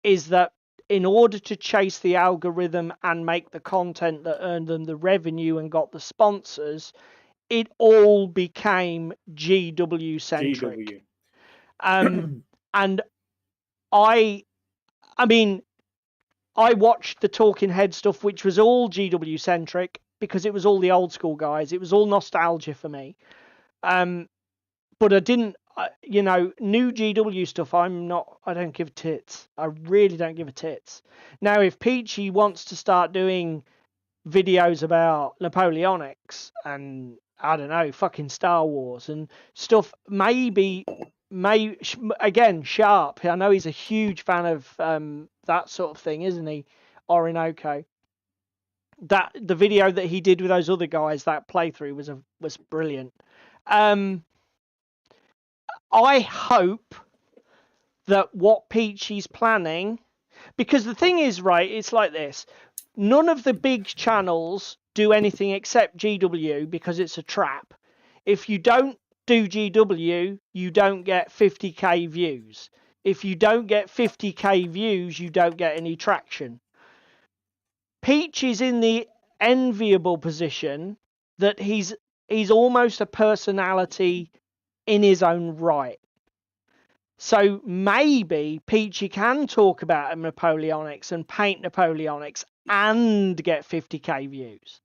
is that in order to chase the algorithm and make the content that earned them the revenue and got the sponsors, it all became GW centric. And I mean, I watched the Talking Head stuff, which was all GW centric because it was all the old school guys. It was all nostalgia for me. But you know, new GW stuff, I don't give tits. I really don't give a tits. Now, if Peachy wants to start doing videos about Napoleonics and, I don't know, fucking Star Wars and stuff, maybe, again, Sharp, I know he's a huge fan of that sort of thing, isn't he? Orinoco. That the video that he did with those other guys, that playthrough was brilliant. I hope that what Peachy's planning, because the thing is, right, it's like this. None of the big channels do anything except GW because it's a trap. If you don't do GW, you don't get 50k views. If you don't get 50k views, you don't get any traction. Peach is in the enviable position that he's almost a personality in his own right. So maybe Peachy can talk about Napoleonics and paint Napoleonics and get 50k views.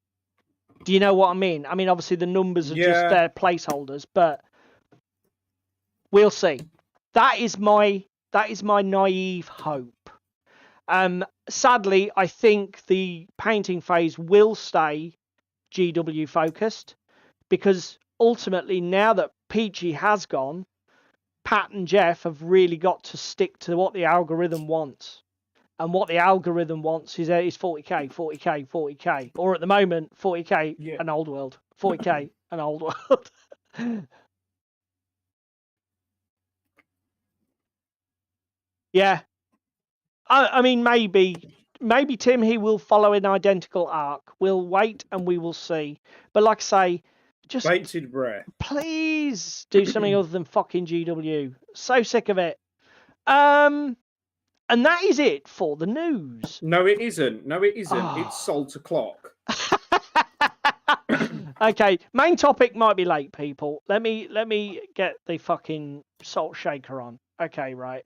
Do you know what I mean? I mean, obviously the numbers are just their placeholders, but we'll see. That is my naive hope. Sadly, I think the painting phase will stay GW focused because ultimately now that Peachy has gone, Pat and Jeff have really got to stick to what the algorithm wants. And what the algorithm wants is 40k, 40k, 40k. Or at the moment, 40k, an old world. 40k, an old world. Yeah. I mean, maybe, Tim, he will follow an identical arc. We'll wait and we will see. But like I say, just bated breath. Please do something other than fucking GW. So sick of it. And that is it for the news. No, it isn't. It's Salt o'clock. Okay, main topic might be late, people. Let me get the fucking salt shaker on. Okay, right.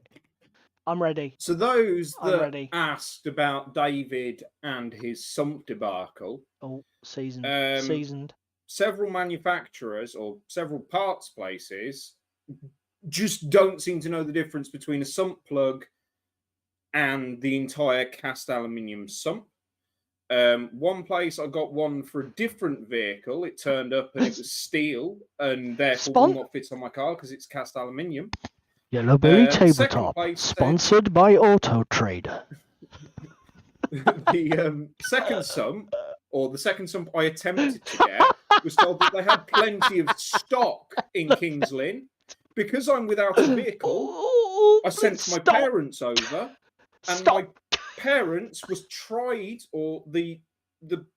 I'm ready. So those that asked about David and his sump debacle. Oh, seasoned. Several manufacturers or several parts places just don't seem to know the difference between a sump plug and the entire cast aluminium sump. One place I got one for a different vehicle. It turned up and it was steel and therefore will not fit on my car because it's cast aluminium. Yellowbelly Tabletop, sponsored by Auto Trader. The second sump, or the second sump I attempted to get, was told that they had plenty of stock in Kings Lynn. Because I'm without a vehicle, I sent my parents over, and my parents was tried, or the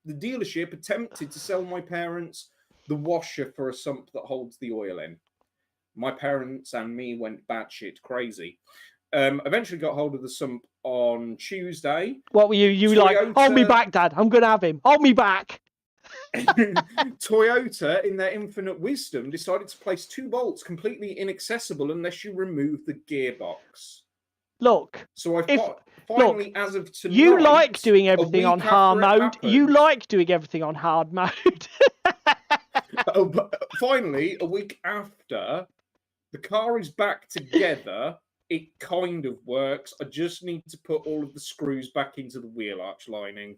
dealership attempted to sell my parents the washer for a sump that holds the oil in. My parents and me went batshit crazy. Eventually got hold of the sump on Tuesday. What were you Toyota... like, hold me back, Dad. I'm going to have him. Hold me back. Toyota, in their infinite wisdom, decided to place 2 bolts completely inaccessible unless you remove the gearbox. Look. So I've got, finally, as of tonight... You like doing everything on hard mode. You like doing everything on hard mode. But finally, a week after... The car is back together. It kind of works. I just need to put all of the screws back into the wheel arch lining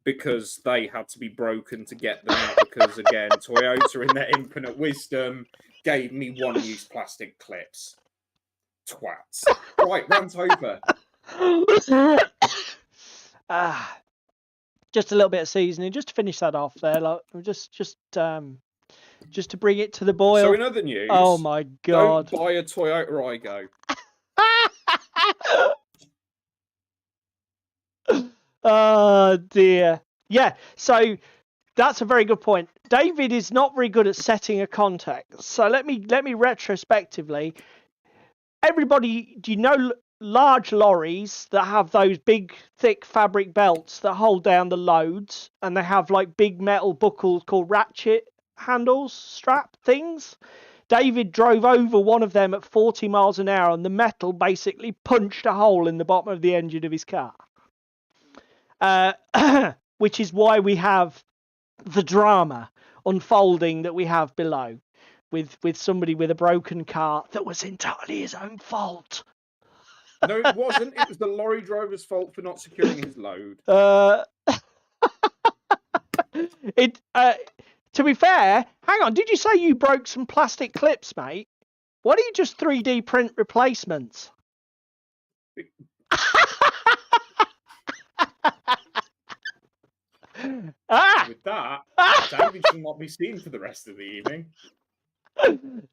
because they had to be broken to get them out because, again, Toyota in their infinite wisdom gave me one-use plastic clips. Twats. Right, rant over. Just a little bit of seasoning, just to finish that off there. Like, just to bring it to the boil. So in other news, oh my God, don't buy a Toyota Aygo. Oh dear. Yeah, so that's a very good point. David is not very good at setting a context. So let me retrospectively. Everybody, do you know large lorries that have those big, thick fabric belts that hold down the loads, and they have like big metal buckles called ratchet handles, strap things? David drove over one of them at 40 miles an hour, and the metal basically punched a hole in the bottom of the engine of his car. Which is why we have the drama unfolding that we have below. with somebody with a broken car that was entirely his own fault. No, it wasn't. It was the lorry driver's fault for not securing his load. To be fair, hang on, did you say you broke some plastic clips, mate? Why don't you just 3D print replacements? With that, David should not be seen for the rest of the evening.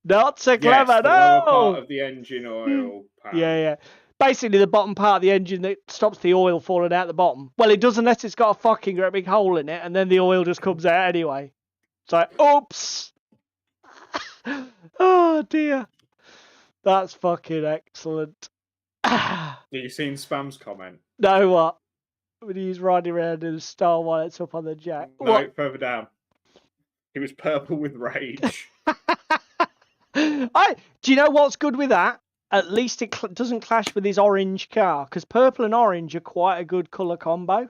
Not so Yes, clever, the no! lower part of the engine oil pan. Yeah. Basically, the bottom part of the engine that stops the oil falling out the bottom. Well, it does unless it's got a fucking great big hole in it, and then the oil just comes out anyway. It's like, oops! Oh, dear. That's fucking excellent. Have you seen Spam's comment? No, what? When he's riding around in a star while it's up on the jack. No, What? further down. He was purple with rage. Do you know what's good with that? At least it doesn't clash with his orange car, because purple and orange are quite a good colour combo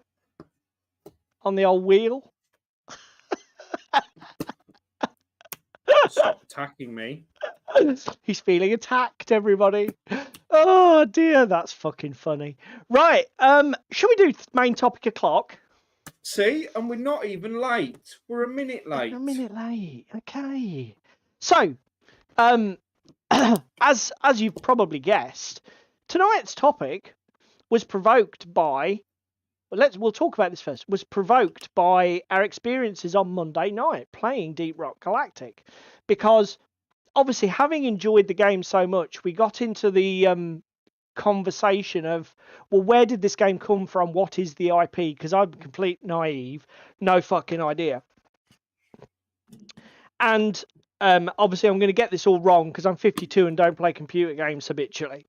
on the old wheel. Stop attacking me. He's feeling attacked, everybody. Oh dear, that's fucking funny. Right, should we do main topic o'clock? See, and we're not even late. We're a minute late. A minute late. Okay. So, as you've probably guessed, tonight's topic was provoked by. We'll talk about this first. Was provoked by our experiences on Monday night playing Deep Rock Galactic, because obviously, having enjoyed the game so much, we got into the conversation of, well, where did this game come from? What is the IP? Because I'm complete naive, no fucking idea. And obviously, I'm going to get this all wrong because I'm 52 and don't play computer games habitually.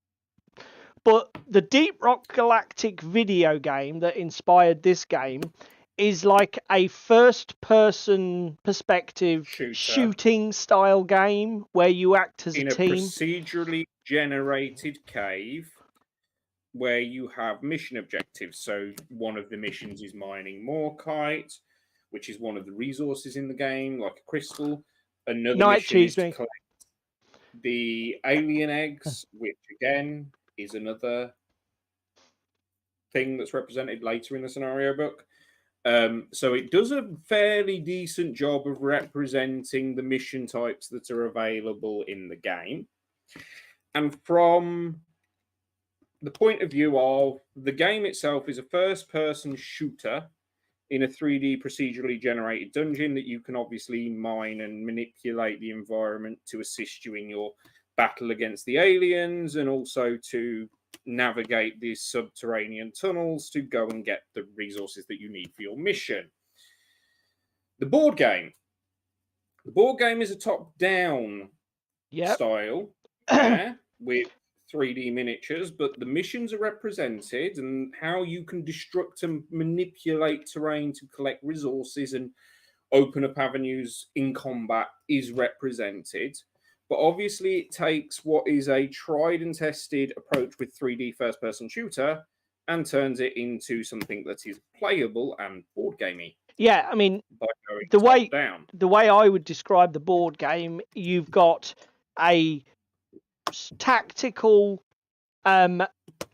But the Deep Rock Galactic video game that inspired this game is like a first-person perspective shooting style game where you act as a team. In a procedurally generated cave where you have mission objectives. So one of the missions is mining morkite, which is one of the resources in the game, like a crystal. Another mission is to collect the alien eggs, which again is another thing that's represented later in the scenario book. So it does a fairly decent job of representing the mission types that are available in the game. And from the point of view of the game itself is a first-person shooter in a 3D procedurally generated dungeon that you can obviously mine and manipulate the environment to assist you in your battle against the aliens, and also to navigate these subterranean tunnels to go and get the resources that you need for your mission. The board game is a top-down style with 3D miniatures, but the missions are represented, and how you can destruct and manipulate terrain to collect resources and open up avenues in combat is represented. But obviously it takes what is a tried and tested approach with 3D first-person shooter and turns it into something that is playable and board gamey. Yeah, I mean, the way I would describe the board game, you've got a tactical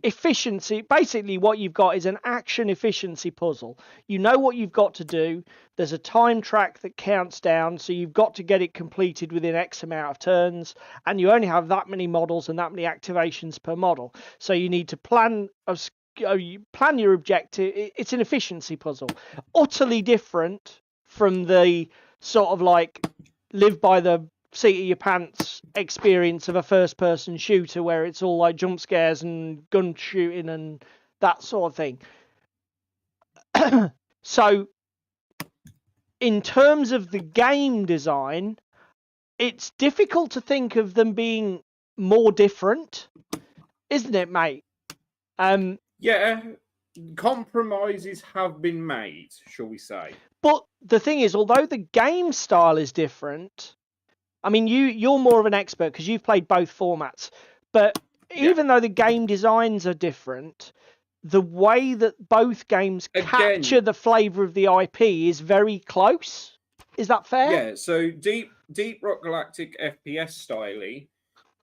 efficiency. Basically, what you've got is an action efficiency puzzle. You know what you've got to do. There's a time track that counts down, so you've got to get it completed within X amount of turns, and you only have that many models and that many activations per model. So you need to plan your objective. It's an efficiency puzzle, utterly different from the sort of like live by the seat of your pants experience of a first-person shooter where it's all like jump scares and gun shooting and that sort of thing. So, in terms of the game design, it's difficult to think of them being more different, isn't it, mate? Yeah, compromises have been made, shall we say. But the thing is, although the game style is different, I mean, you're more of an expert because you've played both formats. But even though the game designs are different, the way that both games capture the flavour of the IP is very close. Is that fair? Yeah, so Deep Deep Rock Galactic FPS styly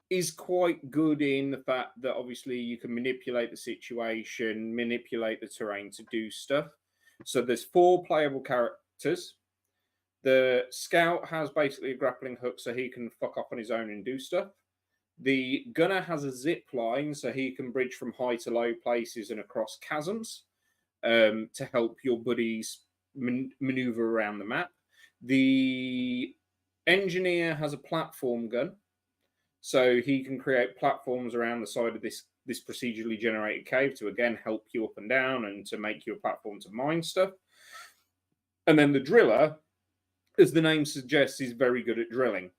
is quite good in the fact that obviously you can manipulate the situation, manipulate the terrain to do stuff. So there's 4 playable characters. The scout has basically a grappling hook so he can fuck off on his own and do stuff. The gunner has a zip line so he can bridge from high to low places and across chasms to help your buddies maneuver around the map. The engineer has a platform gun, so he can create platforms around the side of this procedurally generated cave to again help you up and down and to make you a platform to mine stuff. And then the driller, as the name suggests, is very good at drilling.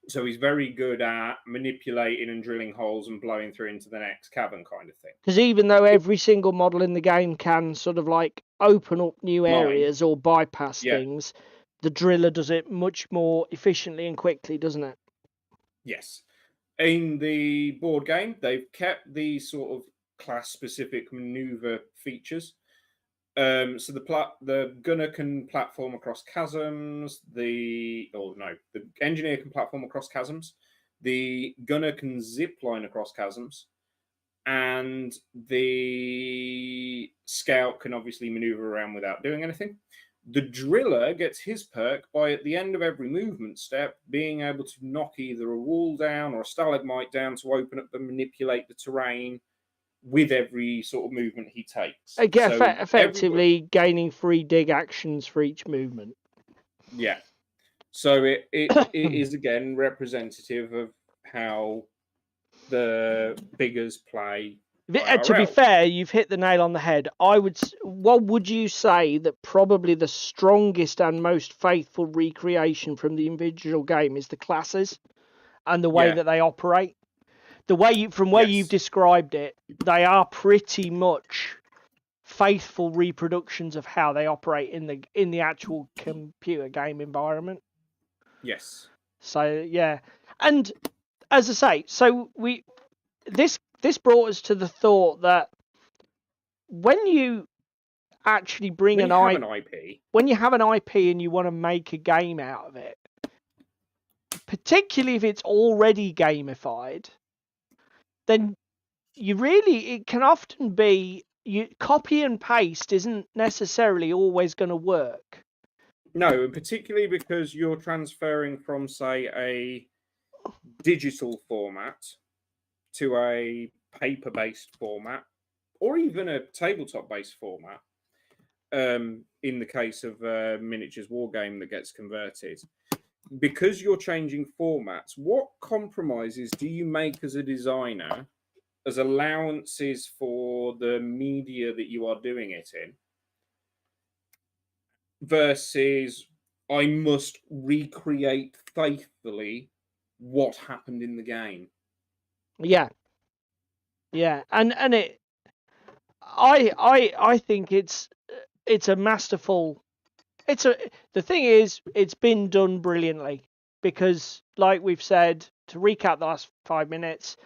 So he's very good at manipulating and drilling holes and blowing through into the next cavern kind of thing. Because even though every single model in the game can sort of like open up new areas or bypass things, the driller does it much more efficiently and quickly, doesn't it? Yes. In the board game, they've kept these sort of class-specific maneuver features. So the gunner can platform across chasms. The engineer can platform across chasms. The gunner can zip line across chasms, and the scout can obviously maneuver around without doing anything. The driller gets his perk by, at the end of every movement step, being able to knock either a wall down or a stalagmite down to open up and manipulate the terrain with every sort of movement he takes. Again, effectively gaining 3 dig actions for each movement. Yeah. So it is again representative of how the biggers play. To be fair, you've hit the nail on the head. What would you say that probably the strongest and most faithful recreation from the individual game is the classes and the way that they operate? The way you've described it, they are pretty much faithful reproductions of how they operate in the actual computer game environment. Yes. So yeah, and as I say, so this brought us to the thought that when you actually bring when you have an IP and you want to make a game out of it, particularly if it's already gamified, then it can often be copy and paste isn't necessarily always going to work. No, and particularly because you're transferring from, say, a digital format to a paper-based format, or even a tabletop-based format, in the case of a miniatures war game that gets converted. Because you're changing formats, what compromises do you make as a designer as allowances for the media that you are doing it in versus I must recreate faithfully what happened in the game? Yeah, and I think it's a masterful. The thing is, it's been done brilliantly because, like we've said, to recap the last 5 minutes,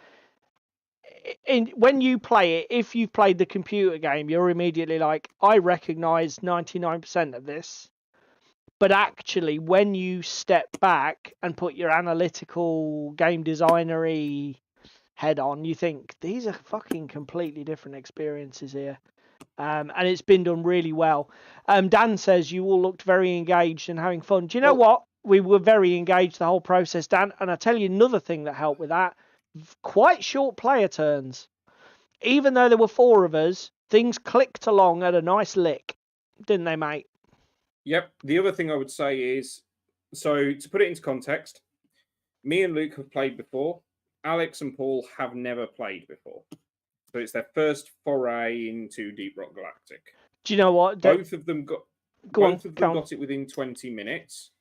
when you play it, if you've played the computer game, you're immediately like, I recognise 99% of this. But actually, when you step back and put your analytical game designery head on, you think these are fucking completely different experiences here. And it's been done really well. Dan says you all looked very engaged and having fun. Do you know what? We were very engaged the whole process, Dan. And I'll tell you another thing that helped with that. Quite short player turns. Even though there were 4 of us, things clicked along at a nice lick. Didn't they, mate? Yep. The other thing I would say is, so to put it into context, me and Luke have played before. Alex and Paul have never played before. So it's their first foray into Deep Rock Galactic. Do you know what? Both of them got it within 20 minutes.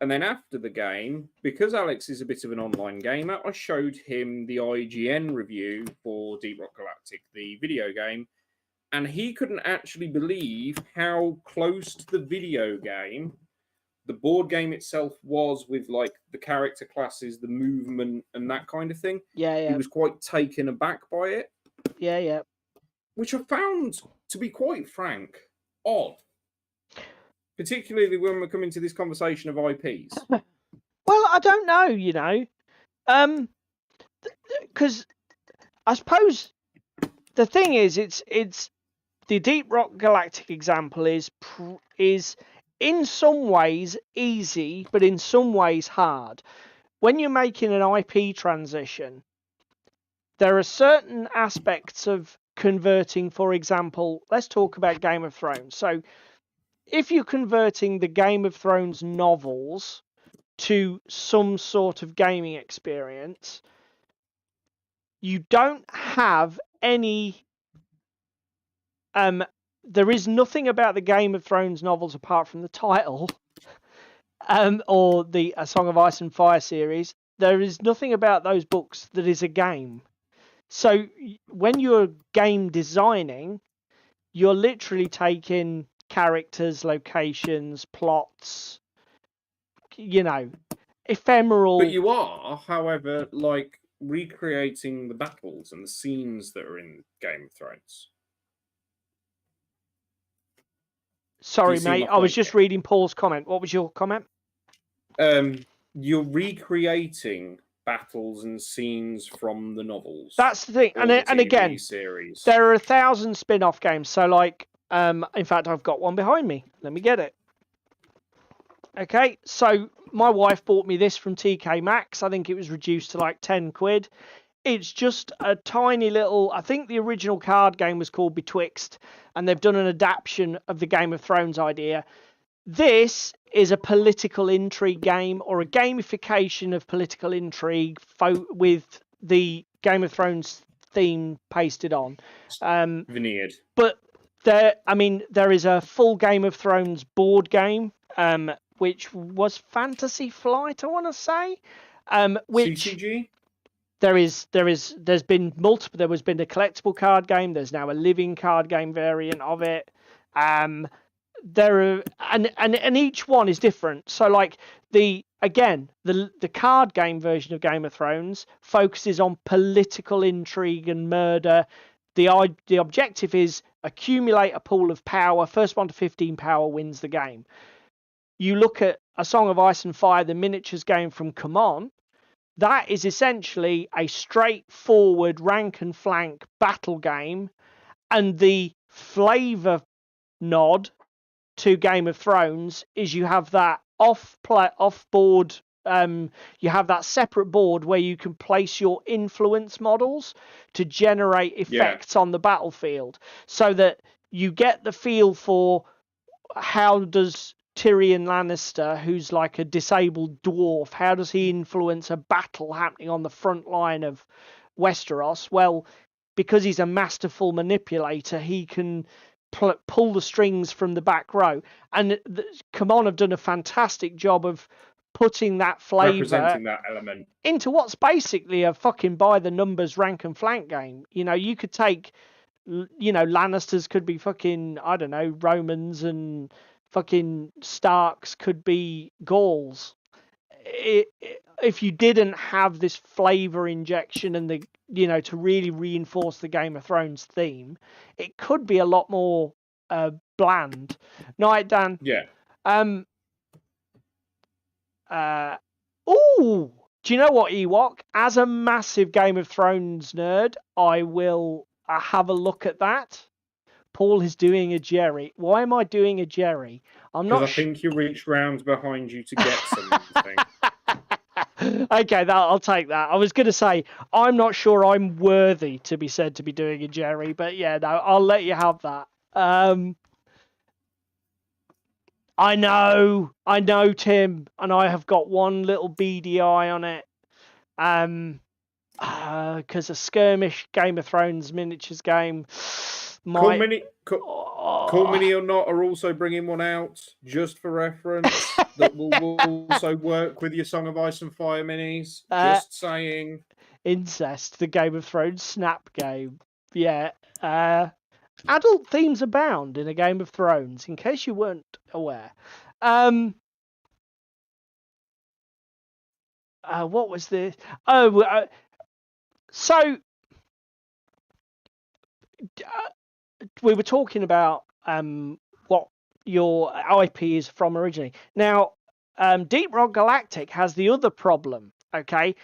And then after the game, because Alex is a bit of an online gamer, I showed him the IGN review for Deep Rock Galactic, the video game. And he couldn't actually believe how close to the video game the board game itself was with like the character classes, the movement, and that kind of thing. Yeah. He was quite taken aback by it. Yeah. Which I found, to be quite frank, odd. Particularly when we're coming to this conversation of IPs. Well, I don't know, you know, because I suppose the thing is, it's the Deep Rock Galactic example is in some ways easy, but in some ways hard. When you're making an IP transition, there are certain aspects of converting. For example, let's talk about Game of Thrones. So if you're converting the Game of Thrones novels to some sort of gaming experience, you don't have any there is nothing about the Game of Thrones novels apart from the title or the A Song of Ice and Fire series. There is nothing about those books that is a game. So when you're game designing, you're literally taking characters, locations, plots, you know, ephemeral. But you are, however, like recreating the battles and the scenes that are in Game of Thrones. Sorry, mate. I was just reading Paul's comment. What was your comment? You're recreating battles and scenes from the novels. That's the thing. And again, series. There are 1,000 spin-off games. So, like, in fact, I've got one behind me. Let me get it. Okay, so my wife bought me this from TK Maxx. I think it was reduced to like 10 quid. It's just a tiny little, I think the original card game was called Betwixt, and they've done an adaptation of the Game of Thrones idea. This is a political intrigue game, or a gamification of political intrigue with the Game of Thrones theme pasted on. Veneered. But there is a full Game of Thrones board game, which was Fantasy Flight, I want to say. Which CCG? There's been multiple. There has been a collectible card game. There's now a living card game variant of it. There are and each one is different. So like the card game version of Game of Thrones focuses on political intrigue and murder. The objective is accumulate a pool of power. First one to 15 power wins the game. You look at A Song of Ice and Fire, the miniatures game from Come On. That is essentially a straightforward rank and flank battle game, and the flavour nod to Game of Thrones is you have that off board. You have that separate board where you can place your influence models to generate effects on the battlefield, so that you get the feel for how does Tyrion Lannister, who's like a disabled dwarf, how does he influence a battle happening on the front line of Westeros? Well, because he's a masterful manipulator, he can pull the strings from the back row. And Come On have done a fantastic job of putting that flavour, representing that element, into what's basically a fucking by the numbers rank and flank game. You know, you could take, Lannisters could be fucking, I don't know, Romans, and fucking Starks could be Gauls. If you didn't have this flavour injection and to really reinforce the Game of Thrones theme, it could be a lot more bland. Night, Dan. Yeah. Do you know what, Ewok? As a massive Game of Thrones nerd, I will have a look at that. Paul is doing a Jerry. Why am I doing a Jerry? I'm not. Because I think you reached round behind you to get something. Okay, I'll take that. I was going to say, I'm not sure I'm worthy to be said to be doing a Jerry, but yeah, no, I'll let you have that. I know, Tim, and I have got one little beady eye on it. Because a skirmish Game of Thrones miniatures game. Cool Mini or Not are also bringing one out, just for reference, that will also work with your Song of Ice and Fire minis. Just saying. Incest, the Game of Thrones snap game. Yeah. Adult themes abound in a Game of Thrones, in case you weren't aware. What was this? So we were talking about what your IP is from originally. Now, Deep Rock Galactic has the other problem. Okay,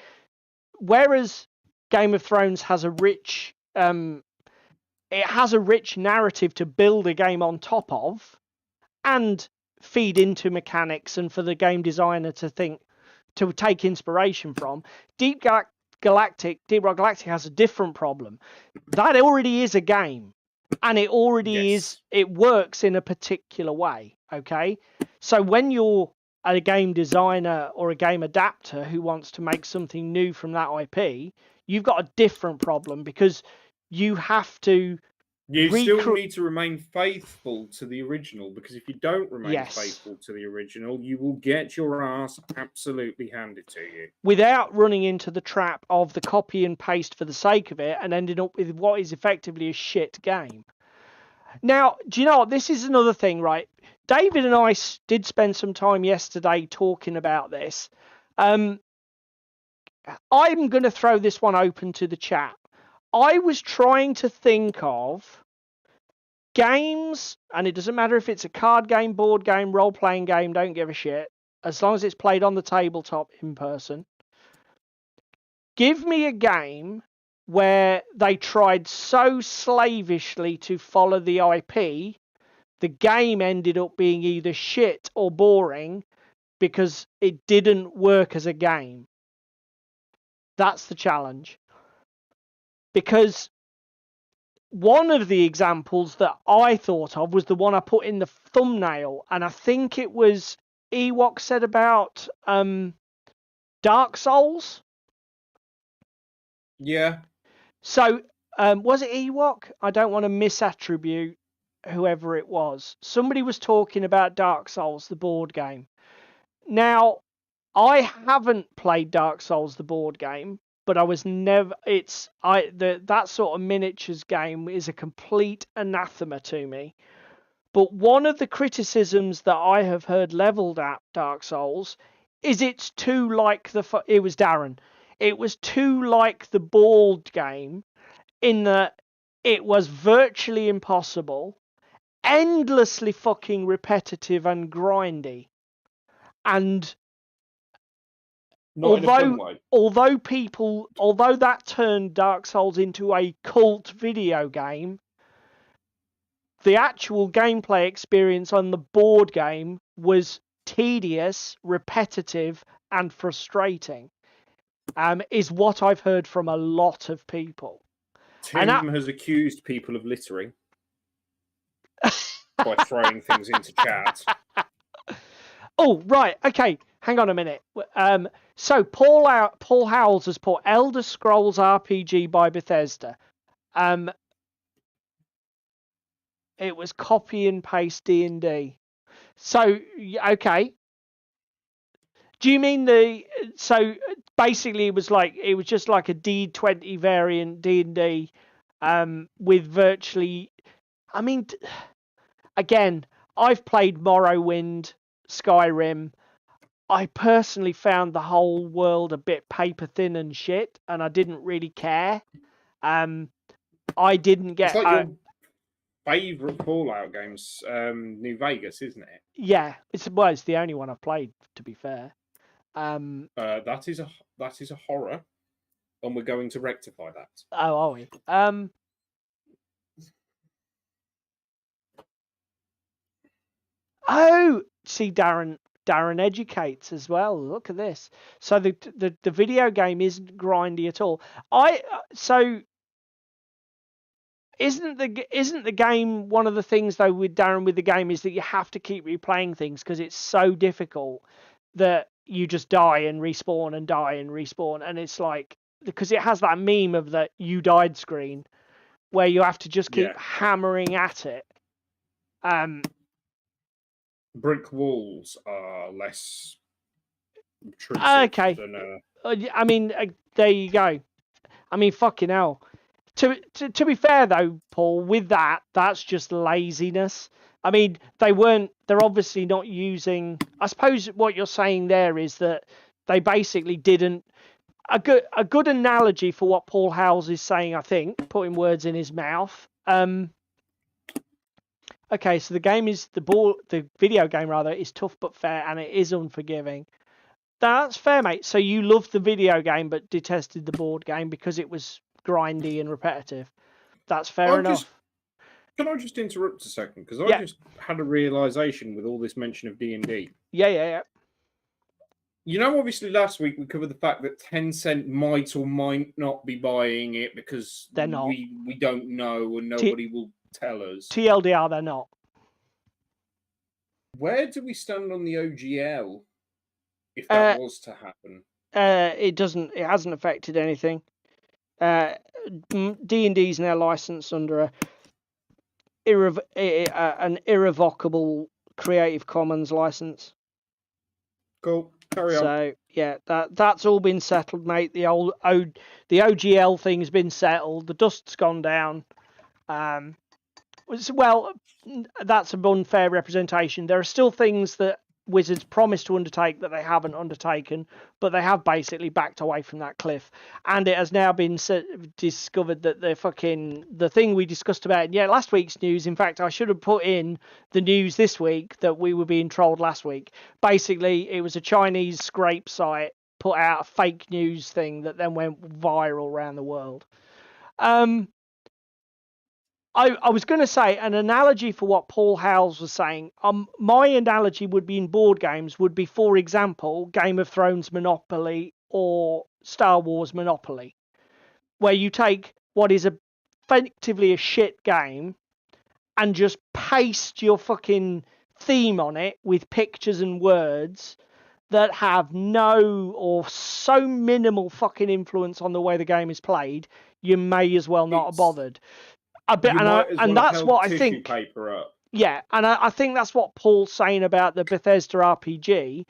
whereas Game of Thrones has a rich narrative to build a game on top of and feed into mechanics, and for the game designer to take inspiration from. Deep Rock Galactic has a different problem. That already is a game, and it already it works in a particular way. Okay, so when you're a game designer or a game adapter who wants to make something new from that IP, you've got a different problem, because you have to still need to remain faithful to the original, because if you don't remain faithful to the original, you will get your ass absolutely handed to you. Without running into the trap of the copy and paste for the sake of it and ending up with what is effectively a shit game. Now, do you know what? This is another thing, right? David and I did spend some time yesterday talking about this. I'm going to throw this one open to the chat. I was trying to think of games, and it doesn't matter if it's a card game, board game, role-playing game, don't give a shit, as long as it's played on the tabletop in person. Give me a game where they tried so slavishly to follow the IP, the game ended up being either shit or boring because it didn't work as a game. That's the challenge. Because one of the examples that I thought of was the one I put in the thumbnail, and I think it was Ewok said about Dark Souls. Yeah. So was it Ewok? I don't want to misattribute whoever it was. Somebody was talking about Dark Souls, the board game. Now, I haven't played Dark Souls, the board game, but I was never. That sort of miniatures game is a complete anathema to me. But one of the criticisms that I have heard leveled at Dark Souls is it's too like it was Darren. It was too like the board game in that it was virtually impossible, endlessly fucking repetitive and grindy. And although that turned Dark Souls into a cult video game, the actual gameplay experience on the board game was tedious, repetitive, and frustrating. Is what I've heard from a lot of people. Tim has accused people of littering by throwing things into chat. Oh, right. Okay. Hang on a minute. So Paul Howells has put Elder Scrolls RPG by Bethesda. It was copy and paste D&D. So, okay. Do you mean so basically it was just like a D20 variant D&D with virtually, I mean, again, I've played Morrowind, Skyrim. I personally found the whole world a bit paper thin and shit, and I didn't really care. I didn't get. It's like your favourite Fallout games, New Vegas, isn't it? Yeah, it's the only one I've played, to be fair. That is a horror, and we're going to rectify that. Oh, are we? Oh, see, Darren educates as well. Look at this. So the video game isn't grindy at all. Isn't the game one of the things though with Darren with the game is that you have to keep replaying things because it's so difficult that you just die and respawn and die and respawn, and it's like because it has that meme of that you died screen where you have to just keep hammering at it. Brick walls are less intrusive. Okay. Than, I mean, there you go. I mean, fucking hell. To be fair though, Paul, with that's just laziness. I mean, they're obviously not using. I suppose what you're saying there is that they basically didn't. A good analogy for what Paul Howells is saying, I think, putting words in his mouth. Okay, so the video game rather is tough but fair, and it is unforgiving. That's fair, mate. So you loved the video game but detested the board game because it was grindy and repetitive. That's fair enough. Can I just interrupt a second? Because I Yeah. just had a realization with all this mention of D&D. Yeah. You know, obviously last week we covered the fact that Tencent might or might not be buying it because They're not. we don't know and nobody will tell us. TLDR, they're not. Where do we stand on the OGL if that was to happen? It hasn't affected anything. D&D's now licensed under an irrevocable Creative Commons license. Cool. Carry on. So yeah, that's all been settled, mate. The OGL thing's been settled. The dust's gone down. Well, that's an unfair representation. There are still things that Wizards promised to undertake that they haven't undertaken, but they have basically backed away from that cliff. And it has now been discovered that the thing we discussed about in last week's news. In fact, I should have put in the news this week that we were being trolled last week. Basically, it was a Chinese scrape site put out a fake news thing that then went viral around the world. I was going to say an analogy for what Paul Howells was saying. My analogy would be in board games would be, for example, Game of Thrones Monopoly or Star Wars Monopoly, where you take what is effectively a shit game and just paste your fucking theme on it with pictures and words that have no or so minimal fucking influence on the way the game is played, you may as well not have bothered. That's what I think. Paper up. Yeah, and I think that's what Paul's saying about the Bethesda RPG.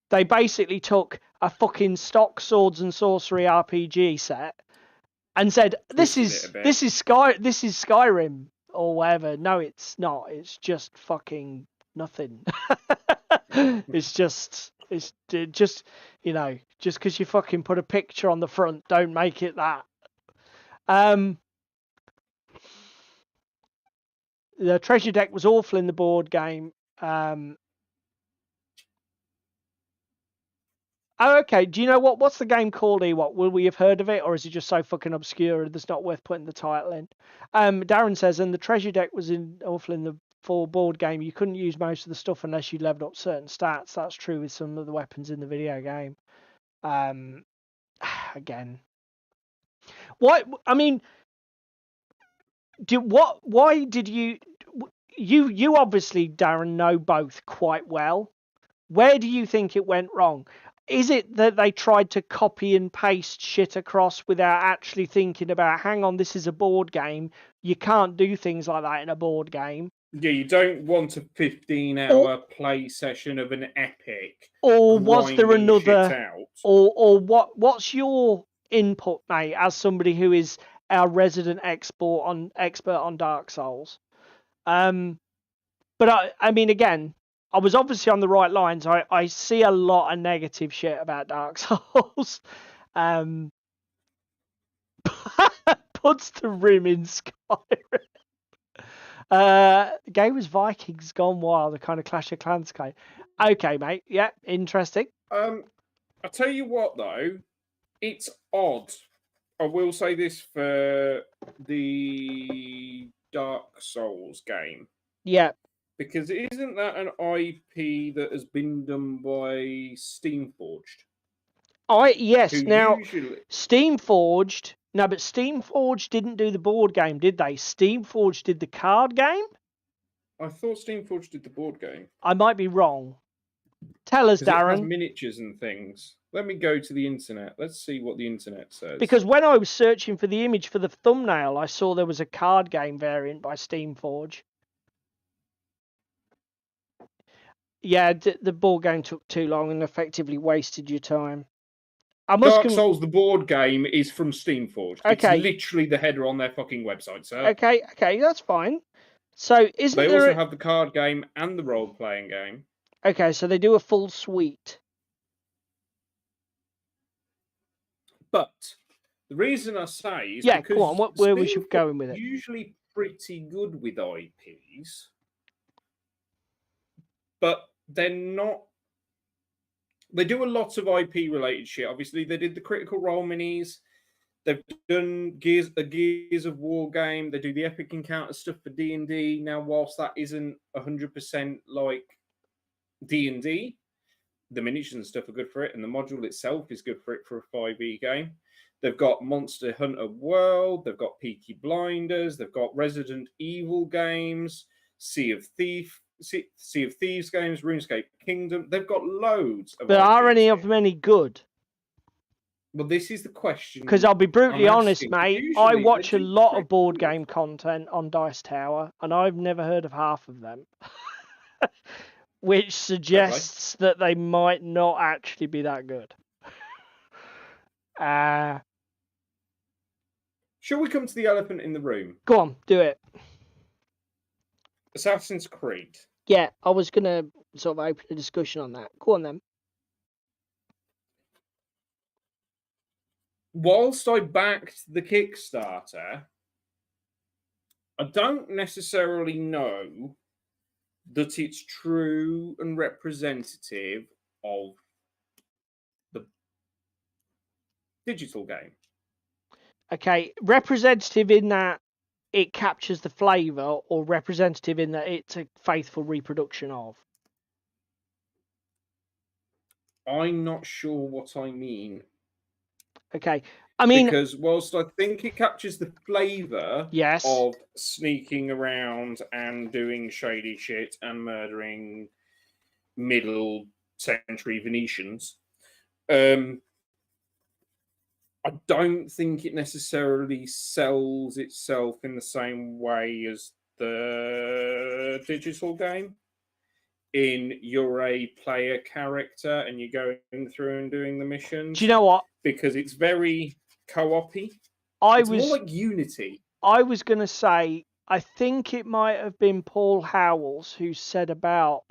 They basically took a fucking stock swords and sorcery RPG set and said, "This is Skyrim or whatever." No, it's not. It's just fucking nothing. It's just just because you fucking put a picture on the front, don't make it that. The treasure deck was awful in the board game. Oh, okay. Do you know what's the game called? What will we have heard of it, or is it just so fucking obscure that's not worth putting the title in? Darren says, and the treasure deck was awful in the full board game. You couldn't use most of the stuff unless you leveled up certain stats. That's true with some of the weapons in the video game. Again, why? I mean, why did you? You obviously, Darren, know both quite well. Where do you think it went wrong? Is it that they tried to copy and paste shit across without actually thinking about, hang on, this is a board game. You can't do things like that in a board game. Yeah, you don't want a 15-hour play session of an epic. Or was there another? Or what's your input, mate, as somebody who is our resident expert on Dark Souls? But I mean, again, I was obviously on the right lines. I see a lot of negative shit about Dark Souls. Puts the rim in Skyrim. Game was Vikings Gone Wild, a kind of Clash of Clans game. Okay, mate. Yeah, interesting. I'll tell you what, though. It's odd. I will say this for the Dark Souls game. Yeah. Because isn't that an IP that has been done by Steamforged? Yes. Now, Steamforged. No, but Steamforged didn't do the board game, did they? Steamforged did the card game? I thought Steamforged did the board game. I might be wrong. Tell us, Darren. It has miniatures and things. Let me go to the internet. Let's see what the internet says. Because when I was searching for the image for the thumbnail, I saw there was a card game variant by Steamforged. Yeah, the board game took too long and effectively wasted your time. Dark Souls, the board game, is from Steamforged. Okay. It's literally the header on their fucking website, sir. Okay, that's fine. So they also have the card game and the role-playing game. Okay, so they do a full suite. But the reason I say is because go on. Where we should go with it? Usually pretty good with IPs. but they're not. They do a lot of IP related shit. Obviously, they did the Critical Role minis. They've done Gears of War game. They do the Epic Encounter stuff for D&D. Now, whilst that isn't 100% like D&D, the miniatures and stuff are good for it, and the module itself is good for it for a 5e game. They've got Monster Hunter World. They've got Peaky Blinders. They've got Resident Evil games, Sea of Thieves games, RuneScape Kingdom. They've got loads of. But are any of here. them any good? Well, this is the question. Because I'll be brutally honest, mate. I Usually watch they a do lot pretty of board good. game content on Dice Tower, and I've never heard of half of them. Which suggests that they might not actually be that good. Shall we come to the elephant in the room? Go on, do it. Assassin's Creed. Yeah, I was going to sort of open a discussion on that. Go on then. Whilst I backed the Kickstarter, I don't necessarily know that it's true and representative of the digital game. Okay, representative in that it captures the flavour, or representative in that it's a faithful reproduction of? I'm not sure what I mean. Okay, I mean, because whilst I think it captures the flavour of sneaking around and doing shady shit and murdering middle century Venetians, I don't think it necessarily sells itself in the same way as the digital game. In you're a player character and you're going through and doing the missions. Do you know what? Because it's very co-op-y. It's more like Unity. I was going to say, I think it might have been Paul Howells who said about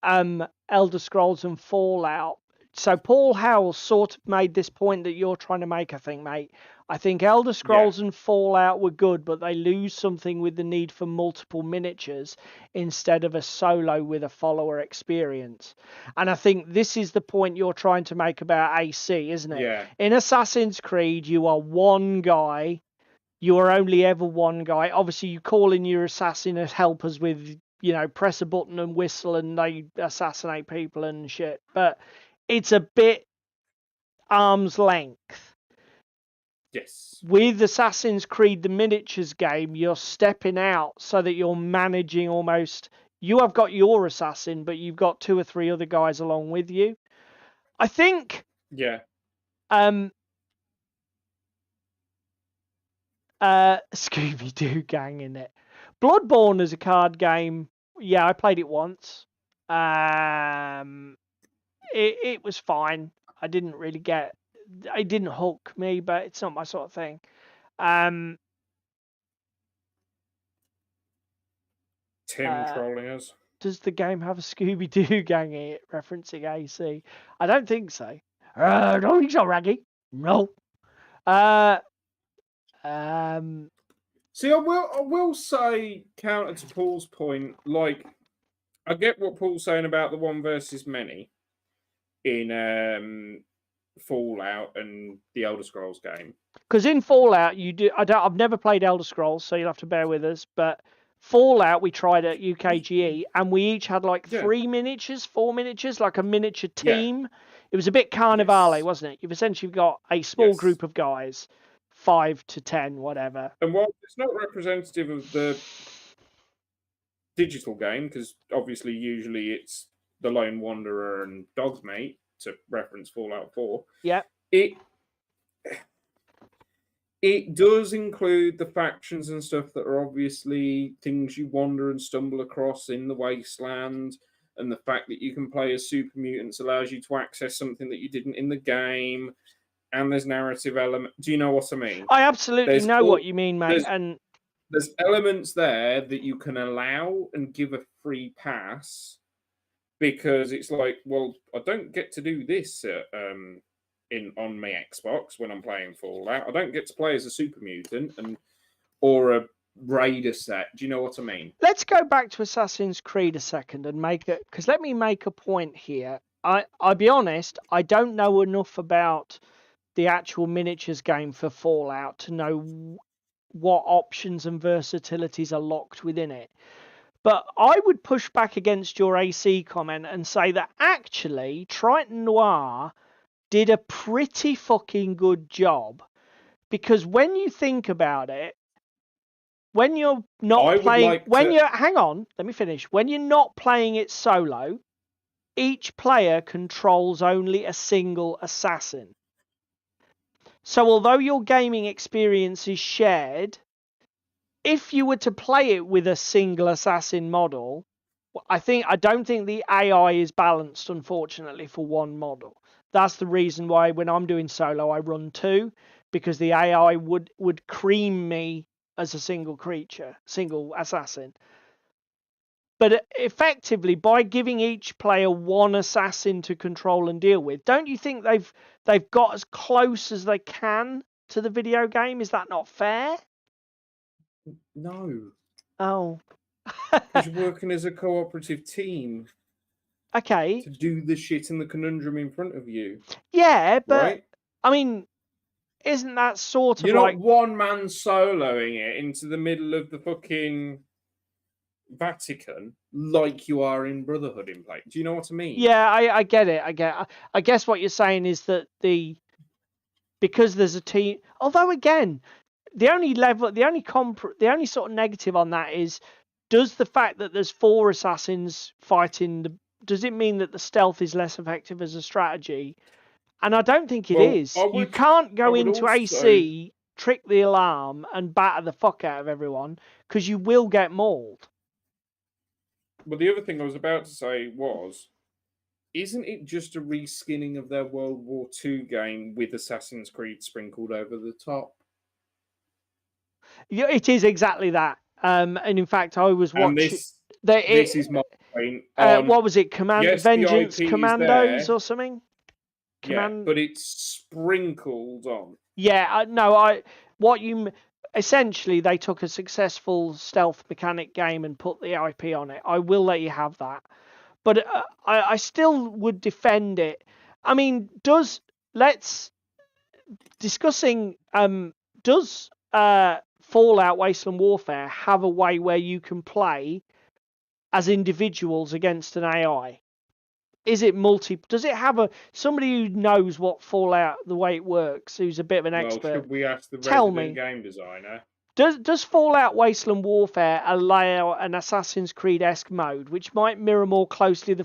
Elder Scrolls and Fallout. So Paul Howells sort of made this point that you're trying to make, I think, mate. I think Elder Scrolls and Fallout were good, but they lose something with the need for multiple miniatures instead of a solo with a follower experience. And I think this is the point you're trying to make about AC, isn't it? Yeah. In Assassin's Creed, you are one guy. You are only ever one guy. Obviously, you call in your assassin as helpers with, you know, press a button and whistle and they assassinate people and shit. But it's a bit arm's length. Yes. With Assassin's Creed, the miniatures game, you're stepping out so that you're managing almost. You have got your assassin, but you've got 2 or 3 other guys along with you. I think. Yeah. Scooby-Doo gang in it. Bloodborne is a card game. Yeah, I played it once. It was fine. I didn't really get. It didn't hook me, but it's not my sort of thing. Tim trolling us. Does the game have a Scooby-Doo gang in it, referencing AC? I don't think so. I don't think so, Raggy. No. See, I will say, counter to Paul's point, like, I get what Paul's saying about the one versus many in Fallout and the Elder Scrolls game. Because in Fallout, you do. I've never played Elder Scrolls, so you'll have to bear with us. But Fallout, we tried at UKGE, and we each had like 3 miniatures, 4 miniatures, like a miniature team. It was a bit Carnivale, wasn't it? You've essentially got a small group of guys, 5 to 10, whatever. And while it's not representative of the digital game, because obviously usually it's the Lone Wanderer and Dogmate, to reference Fallout 4. Yeah. It does include the factions and stuff that are obviously things you wander and stumble across in the wasteland, and the fact that you can play as super mutants allows you to access something that you didn't in the game, and there's narrative element. Do you know what I mean? I absolutely know what you mean, mate. And there's elements there that you can allow and give a free pass, because it's like, well, I don't get to do this on my Xbox when I'm playing Fallout. I don't get to play as a super mutant or a raider set. Do you know what I mean? Let's go back to Assassin's Creed a second and make it, because let me make a point here. I'll be honest, I don't know enough about the actual miniatures game for Fallout to know what options and versatilities are locked within it. But I would push back against your AC comment and say that actually Triton Noir did a pretty fucking good job, because when you think about it, when you're not playing, hang on, let me finish. When you're not playing it solo, each player controls only a single assassin. So although your gaming experience is shared, if you were to play it with a single assassin model, I don't think the AI is balanced, unfortunately, for one model. That's the reason why when I'm doing solo, I run 2, because the AI would cream me as a single creature, single assassin. But effectively, by giving each player one assassin to control and deal with, don't you think they've got as close as they can to the video game? Is that not fair? No. Oh. Because you're working as a cooperative team. Okay. To do the shit in the conundrum in front of you. Yeah, but right? I mean, isn't that sort of You're like... not one man soloing it into the middle of the fucking Vatican like you are in Brotherhood in play. Do you know what I mean? Yeah, I get it. I guess what you're saying is that because there's a team. Although again, the only sort of negative on that is, does the fact that there's 4 assassins fighting does it mean that the stealth is less effective as a strategy? And I don't think it is. You can't go into AC, trick the alarm, and batter the fuck out of everyone, because you will get mauled. Well, the other thing I was about to say was, isn't it just a reskinning of their World War II game with Assassin's Creed sprinkled over the top? Yeah, it is exactly that. And in fact, I was watching. This is my point. What was it? Yes, Vengeance the IP Commandos there, or something? Yeah, but it's sprinkled on. Yeah, no, essentially they took a successful stealth mechanic game and put the IP on it. I will let you have that, but I still would defend it. I mean, does Fallout Wasteland Warfare have a way where you can play as individuals against an AI? Is it does it have somebody who knows what Fallout, the way it works, who's a bit of an expert? Should we ask the resident game designer? Does Fallout Wasteland Warfare allow an Assassin's Creed-esque mode, which might mirror more closely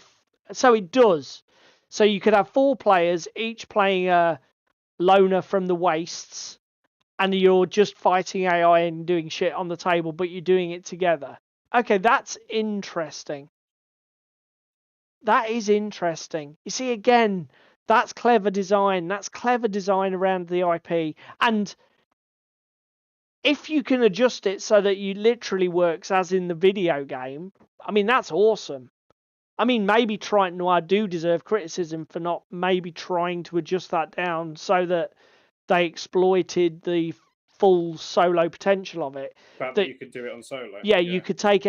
so it does. So you could have 4 players, each playing a loner from the wastes, and you're just fighting AI and doing shit on the table, but you're doing it together. Okay, that's interesting. That is interesting. You see, again, that's clever design. That's clever design around the IP. And if you can adjust it so that it literally works as in the video game, I mean, that's awesome. I mean, maybe Triton Noir do deserve criticism for not maybe trying to adjust that down so that they exploited the full solo potential of it. That you could do it on solo. Yeah, you could take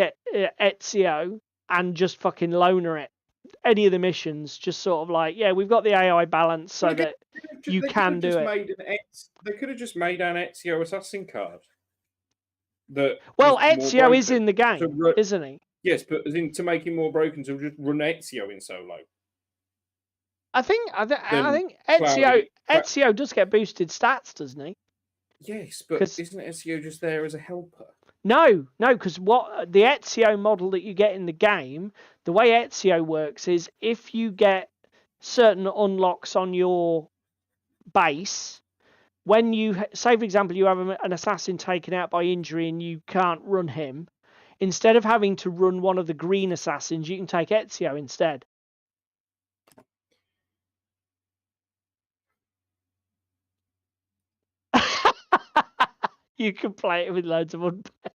Ezio and just fucking loner it. Any of the missions, just sort of like, yeah, we've got the AI balance so that you can do it. They could have just made an Ezio assassin card. Ezio is in the game, isn't he? Yes, but as in to make him more broken, to just run Ezio in solo. I think Ezio does get boosted stats, doesn't he? Yes, but isn't Ezio just there as a helper? No, because what the Ezio model that you get in the game, the way Ezio works is if you get certain unlocks on your base, when you say, for example, you have an assassin taken out by injury and you can't run him, instead of having to run one of the green assassins, you can take Ezio instead. You can play it with loads of unplayed.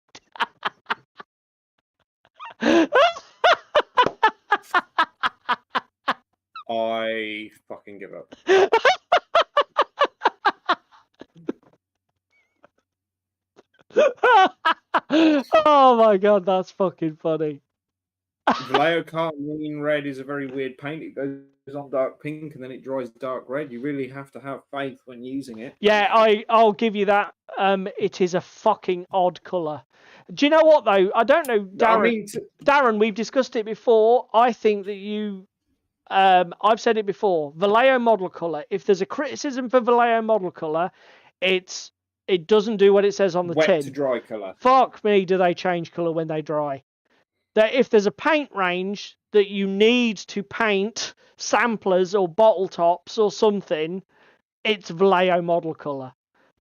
I fucking give up. Oh my god, that's fucking funny. Vallejo Carmine Red is a very weird paint. It goes on dark pink and then it dries dark red. You really have to have faith when using it. Yeah, I'll give you that. It is a fucking odd colour. Do you know what though? I don't know, Darren. I mean, Darren, we've discussed it before. I think that you, I've said it before. Vallejo model colour. If there's a criticism for Vallejo model colour, it doesn't do what it says on the wet tin. to dry colour. Fuck me, do they change colour when they dry? That if there's a paint range that you need to paint samplers or bottle tops or something, it's Vallejo model colour,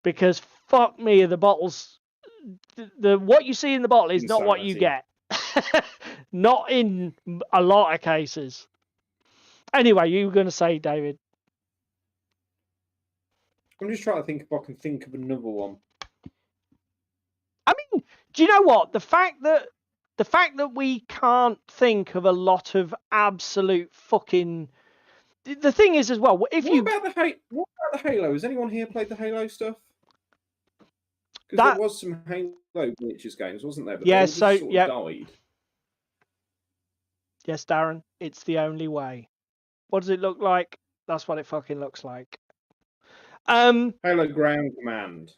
because fuck me, the bottles, the what you see in the bottle is not what you get. Not in a lot of cases. Anyway, you were going to say, David? I'm just trying to think if I can think of another one. I mean, do you know what? The fact that we can't think of a lot of absolute fucking. The thing is, as well, What about the Halo? Has anyone here played the Halo stuff? Because there was some Halo glitches games, wasn't there? But yeah, they all just sort of died. Yes, Darren, it's the only way. What does it look like? That's what it fucking looks like. Halo Ground Command.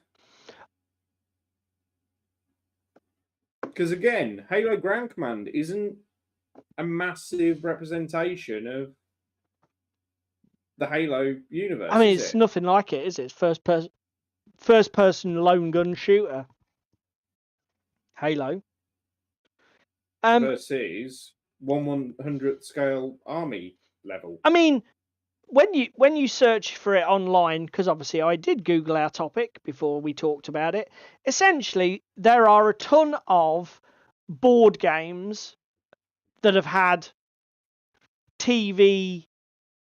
Because again, Halo Ground Command isn't a massive representation of the Halo universe. I mean, it's nothing like it, is it? It's first person lone gun shooter. Halo. Versus 1/100th scale army level. I mean, when you search for it online, because obviously I did Google our topic before we talked about it, essentially there are a ton of board games that have had TV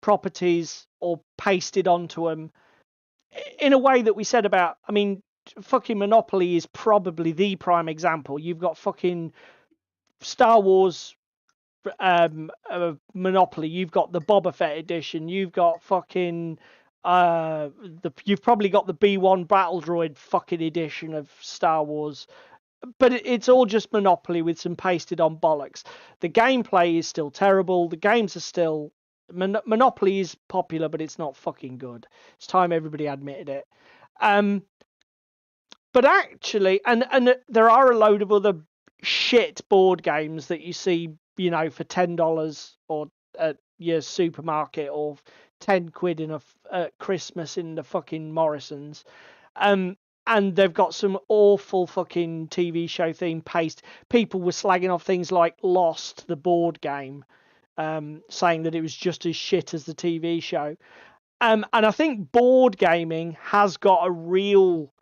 properties or pasted onto them in a way that we said about, I mean, fucking Monopoly is probably the prime example. You've got fucking Star Wars Monopoly, you've got the Boba Fett edition, you've got fucking you've probably got the B1 Battle Droid fucking edition of Star Wars, but it's all just Monopoly with some pasted on bollocks. The gameplay is still terrible. The games are still Monopoly is popular, but it's not fucking good. It's time everybody admitted it. But actually, and there are a load of other shit board games that you see, you know, for $10 or at your supermarket, or 10 quid in at Christmas in the fucking Morrisons. And they've got some awful fucking TV show theme paste. People were slagging off things like Lost, the board game, saying that it was just as shit as the TV show. And I think board gaming has got a real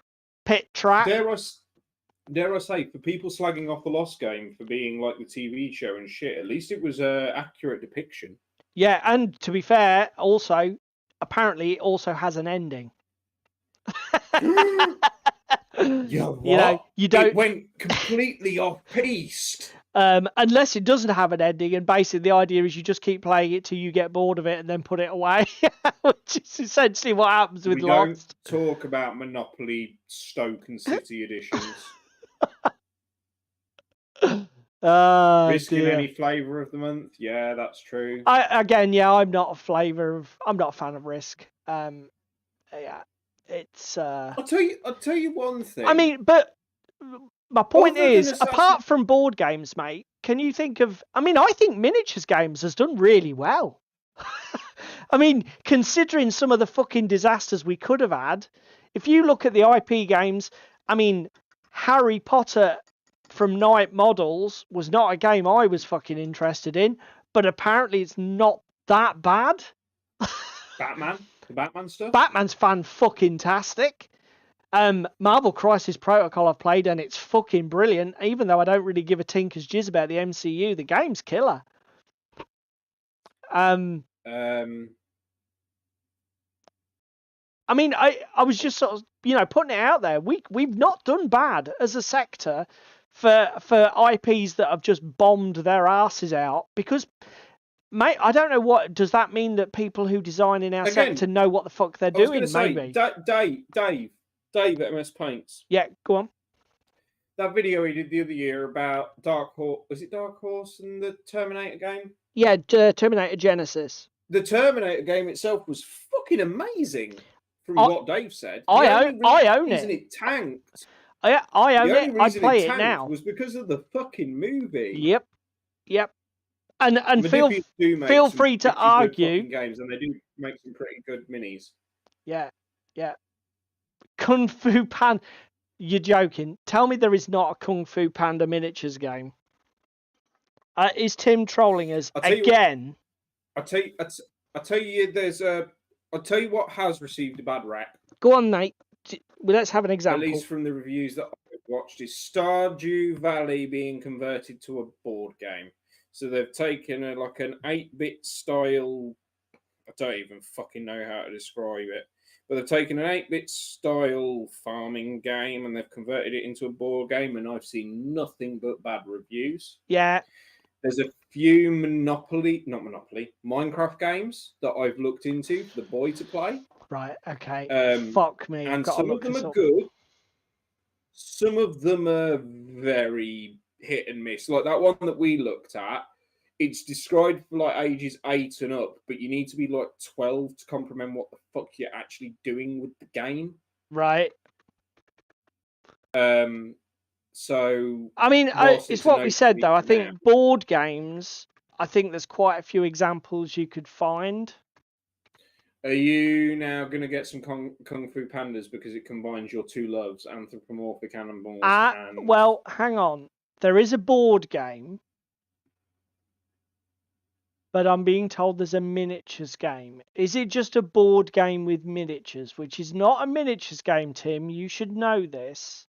pit track. Dare I say, for people slagging off the Lost game for being like the TV show and shit, at least it was an accurate depiction. Yeah, and to be fair, also, apparently it also has an ending. Yeah, what? You know, you don't. It went completely off piste. Unless it doesn't have an ending, and basically the idea is you just keep playing it till you get bored of it and then put it away, which is essentially what happens with Lost. We don't talk about Monopoly Stoke and City editions. Risking any flavour of the month? Yeah, that's true. I'm not a fan of Risk. Yeah, it's. I'll tell you one thing. I mean, but my point is, apart from board games, mate, can you think of? I mean, I think miniatures games has done really well. I mean, considering some of the fucking disasters we could have had, if you look at the IP games, I mean, Harry Potter from Night Models was not a game I was fucking interested in, but apparently it's not that bad. The Batman stuff? Batman's fan-fucking-tastic. Marvel Crisis Protocol I've played, and it's fucking brilliant. Even though I don't really give a tinker's jizz about the MCU, the game's killer. I mean, I was just sort of, you know, putting it out there. We've not done bad as a sector for IPs that have just bombed their asses out, because, mate, I don't know, what does that mean, that people who design in our sector know what the fuck they're doing? Maybe. Dave at MS Paints. Yeah, go on. that video he did the other year about Dark Horse. Was it Dark Horse and the Terminator game? Yeah, Terminator Genesis. The Terminator game itself was fucking amazing, from what Dave said. I own reason it. it tanked. I own The only it. I reason play it it tanked now. was because of the fucking movie. Yep. And feel free to argue. Games, and they do make some pretty good minis. Yeah. Kung Fu Panda. You're joking. Tell me there is not a Kung Fu Panda miniatures game. Is Tim trolling us again? I'll tell you what has received a bad rap. Go on, mate. Let's have an example. At least from the reviews that I've watched, is Stardew Valley being converted to a board game. So they've taken an 8-bit style. I don't even fucking know how to describe it. But they've taken an 8-bit style farming game and they've converted it into a board game, and I've seen nothing but bad reviews. Yeah. There's a few Minecraft games that I've looked into for the boy to play. Right, okay. Fuck me. And some of them are good. Some of them are very hit and miss. Like that one that we looked at, it's described for ages 8 and up, but you need to be 12 to comprehend what the fuck you're actually doing with the game. Right. So I mean, it's what we said though. I think board games. I think there's quite a few examples you could find. Are you now going to get some Kung Fu Pandas because it combines your two loves, anthropomorphic animals? Well, hang on. There is a board game, but I'm being told there's a miniatures game. Is it just a board game with miniatures, which is not a miniatures game, Tim? You should know this.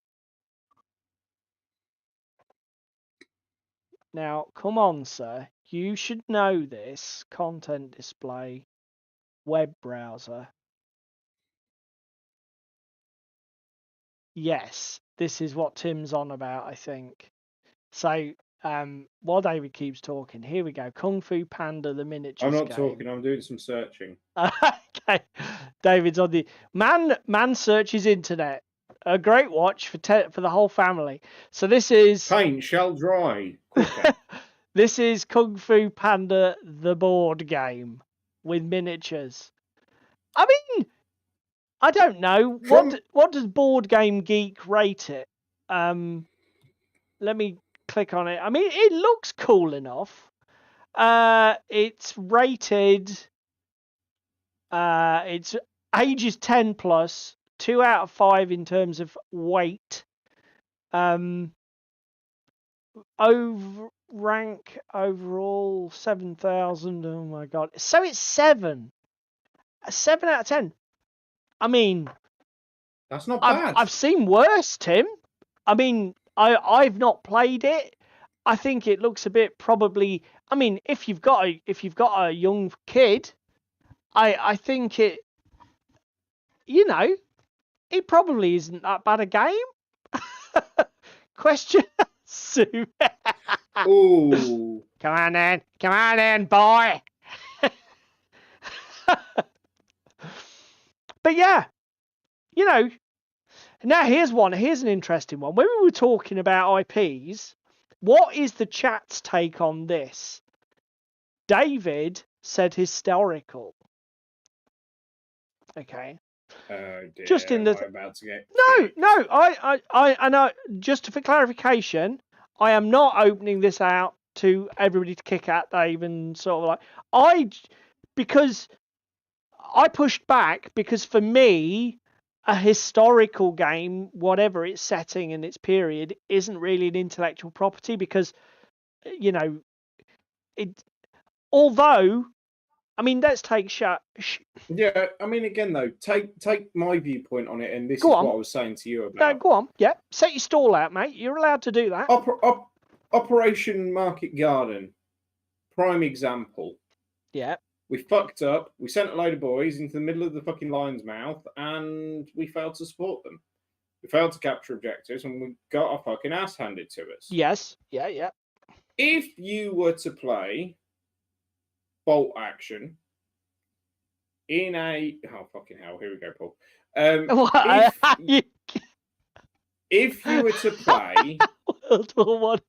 Now, come on, sir. You should know this. Content display, web browser. Yes, this is what Tim's on about, I think. So, while David keeps talking, here we go. Kung Fu Panda, the miniatures I'm not game. talking. I'm doing some searching. Okay, David's on the man searches internet. A great watch for the whole family. So this is paint shall dry. This is Kung Fu Panda, the board game with miniatures. I mean, I don't know what does Board Game Geek rate it. Let me click on it. I mean, it looks cool enough. It's rated. It's ages 10 plus. 2 out of 5 in terms of weight. Rank overall 7,000. Oh my god! So it's 7. A 7 out of 10. I mean, that's not bad. I've seen worse, Tim. I mean, I've not played it. I think it looks a bit probably. I mean, if you've got a young kid, I think it. You know, it probably isn't that bad a game. Question, Sue. Ooh. Come on in, boy. But yeah, you know. Now here's an interesting one. When we were talking about IPs, what is the chat's take on this? David said historical. Okay. Dear, just in the about to get no, I know. Just for clarification, I am not opening this out to everybody to kick at Dave and sort of because I pushed back because for me, a historical game, whatever its setting and its period, isn't really an intellectual property because, you know, it. Although, I mean, let's take Yeah, I mean, again though, take my viewpoint on it, and this is what I was saying to you about. No, go on. Yeah, set your stall out, mate. You're allowed to do that. Operation Market Garden, prime example. Yeah. We fucked up. We sent a load of boys into the middle of the fucking lion's mouth, and we failed to support them. We failed to capture objectives, and we got our fucking ass handed to us. Yes. Yeah. If you were to play bolt action in a fucking hell, here we go, Paul. if you were to play World War One.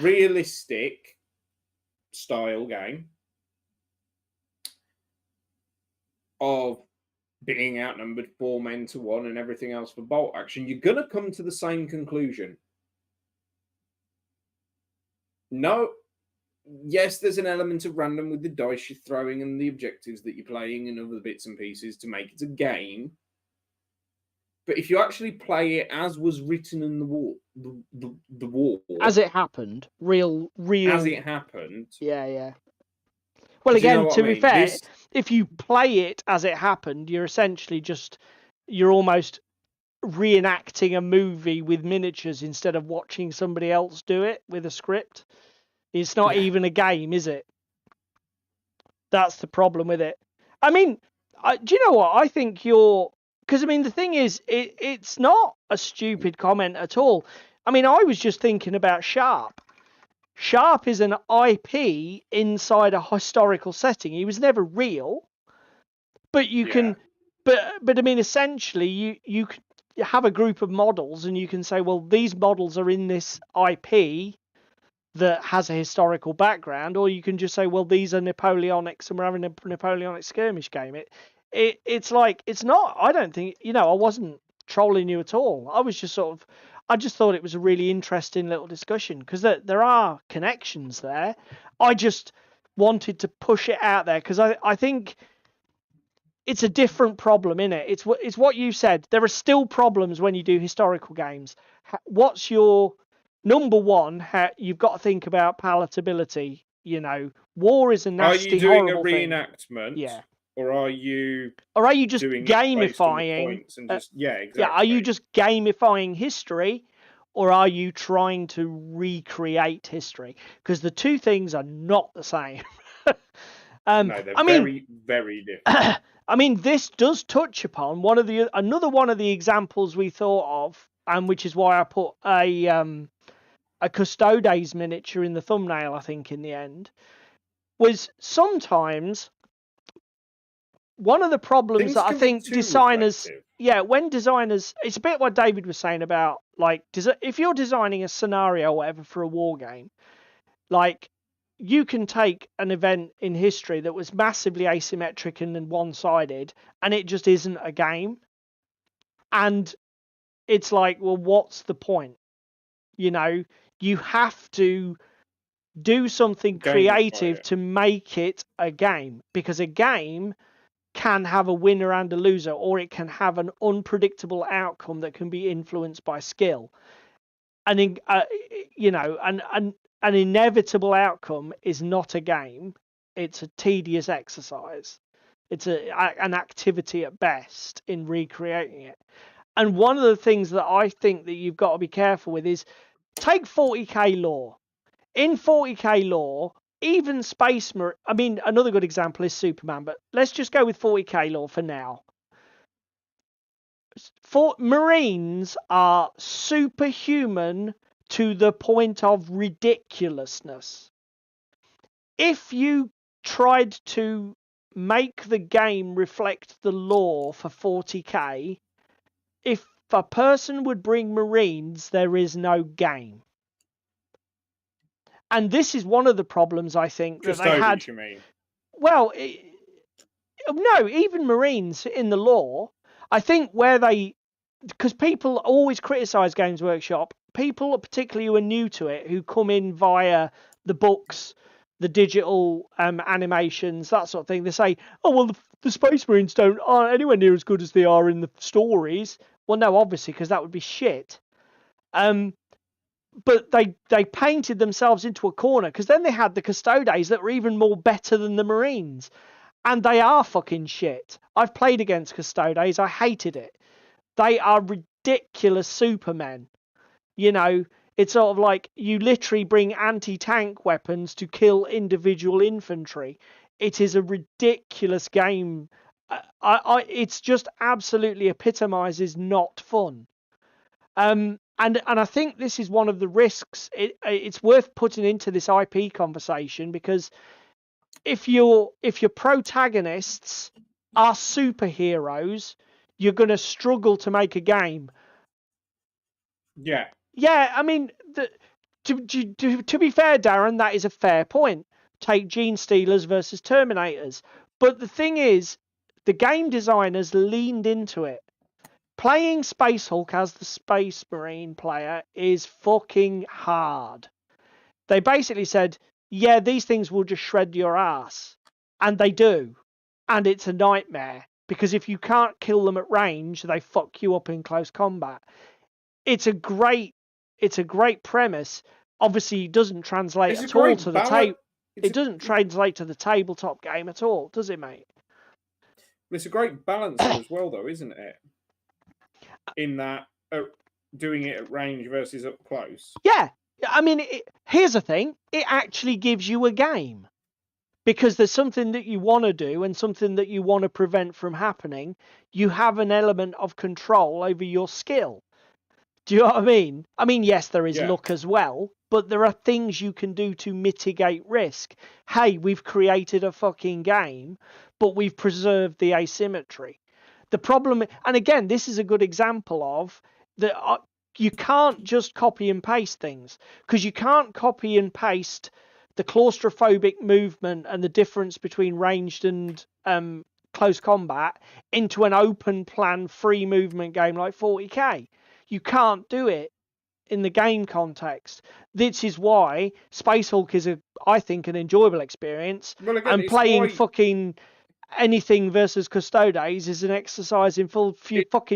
realistic style game of being outnumbered 4 men to 1 and everything else for bolt action, you're going to come to the same conclusion. No, yes, there's an element of random with the dice you're throwing and the objectives that you're playing and other bits and pieces to make it a game. But if you actually play it as was written in the war, As it happened, real. as it happened. Yeah. Well, Do you know again, what to I be mean? fair, if you play it as it happened, you're almost reenacting a movie with miniatures instead of watching somebody else do it with a script. It's not even a game, is it? That's the problem with it. I mean, do you know what? I think because I mean, the thing is, it's not a stupid comment at all. I mean, I was just thinking about Sharp. Sharp is an IP inside a historical setting. He was never real, but you can, but I mean, essentially, you can have a group of models, and you can say, well, these models are in this IP that has a historical background, or you can just say, well, these are Napoleonics, and we're having a Napoleonic skirmish game. It's like, it's not. I don't think, I wasn't trolling you at all. I was just I just thought it was a really interesting little discussion because there are connections there. I just wanted to push it out there because I think it's a different problem, innit? It's what you said. There are still problems when you do historical games. What's your number one? You've got to think about palatability. War is a nasty, horrible thing. Are you doing a reenactment? Yeah. Or are you just doing gamifying? And just, exactly. Yeah, are you just gamifying history, or are you trying to recreate history? Because the two things are not the same. No, they're very, very different. I mean, this does touch upon another one of the examples we thought of, and which is why I put a Custodes miniature in the thumbnail. I think in the end was sometimes one of the problems that I think designers, when designers, it's a bit what David was saying about like if you're designing a scenario or whatever for a war game, like you can take an event in history that was massively asymmetric and one-sided, and it just isn't a game. And it's like, well, what's the point? You have to do something creative to make it a game, because a game can have a winner and a loser, or it can have an unpredictable outcome that can be influenced by skill. And an inevitable outcome is not a game. It's a tedious exercise. It's an activity at best in recreating it. And one of the things that I think that you've got to be careful with is take 40k lore. In 40k lore, even another good example is Superman, but let's just go with 40k lore for now. Marines are superhuman to the point of ridiculousness. If you tried to make the game reflect the lore for 40k, if a person would bring Marines, there is no game. And this is one of the problems I think that they had. You mean? Well, no, even Marines in the lore, I think because people always criticize Games Workshop, people particularly who are new to it, who come in via the books, the digital animations, that sort of thing, they say, oh, well, the Space Marines aren't anywhere near as good as they are in the stories. Well, no, obviously, because that would be shit. But they painted themselves into a corner, because then they had the Custodes that were even more better than the Marines. And they are fucking shit. I've played against Custodes. I hated it. They are ridiculous supermen. It's sort of like you literally bring anti-tank weapons to kill individual infantry. It is a ridiculous game. It's just absolutely epitomizes not fun. And I think this is one of the risks. It's worth putting into this IP conversation, because if your protagonists are superheroes, you're going to struggle to make a game. Yeah. Yeah, I mean, to be fair, Darren, that is a fair point. Take Gene Stealers versus Terminators. But the thing is, the game designers leaned into it. Playing Space Hulk as the Space Marine player is fucking hard. They basically said, yeah, these things will just shred your ass. And they do. And it's a nightmare. Because if you can't kill them at range, they fuck you up in close combat. It's a great premise. Obviously, it doesn't translate It's a at all great to the balance. table. It doesn't translate to the tabletop game at all, does it, mate? It's a great balancer as well, though, isn't it? In that doing it at range versus up close. Yeah. I mean, here's the thing. It actually gives you a game. Because there's something that you want to do and something that you want to prevent from happening. You have an element of control over your skill. Do you know what I mean? I mean, yes, there is luck as well, but there are things you can do to mitigate risk. Hey, we've created a fucking game, but we've preserved the asymmetry. The problem, and again, this is a good example of that you can't just copy and paste things, because you can't copy and paste the claustrophobic movement and the difference between ranged and close combat into an open plan free movement game like 40k. You can't do it in the game context. This is why Space Hulk is, I think, an enjoyable experience. Well, again, and playing fucking anything versus Custodes is an exercise in fucking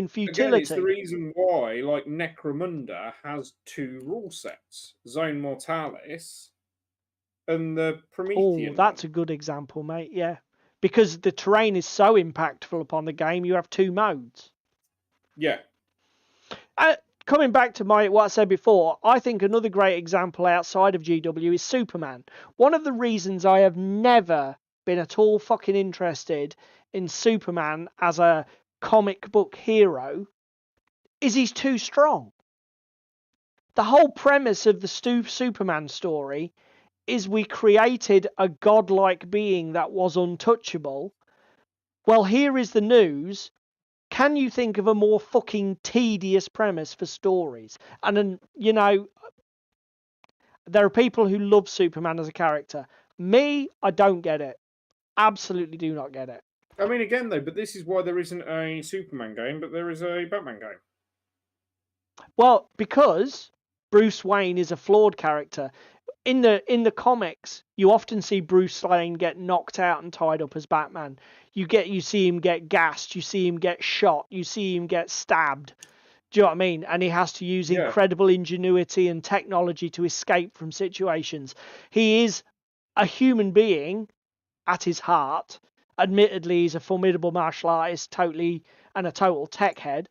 futility. Again, it's the reason why, like, Necromunda has 2 rule sets: Zone Mortalis and the Promethean. Oh, that's a good example, mate. Yeah, because the terrain is so impactful upon the game, you have 2 modes. Yeah. Coming back to what I said before, I think another great example outside of GW is Superman. One of the reasons I have never been at all fucking interested in Superman as a comic book hero is he's too strong. The whole premise of the Superman story is we created a godlike being that was untouchable. Well, here is the news. Can you think of a more fucking tedious premise for stories? And then, you know, there are people who love Superman as a character. Me, I don't get it. Absolutely do not get it. I mean, again, though, but this is why there isn't a Superman game, but there is a Batman game. Well, because Bruce Wayne is a flawed character. In the comics, you often see Bruce Wayne get knocked out and tied up as Batman. You see him get gassed, you see him get shot, you see him get stabbed. Do you know what I mean? And he has to use incredible ingenuity and technology to escape from situations. He is a human being at his heart. Admittedly, he's a formidable martial artist, and a total tech head,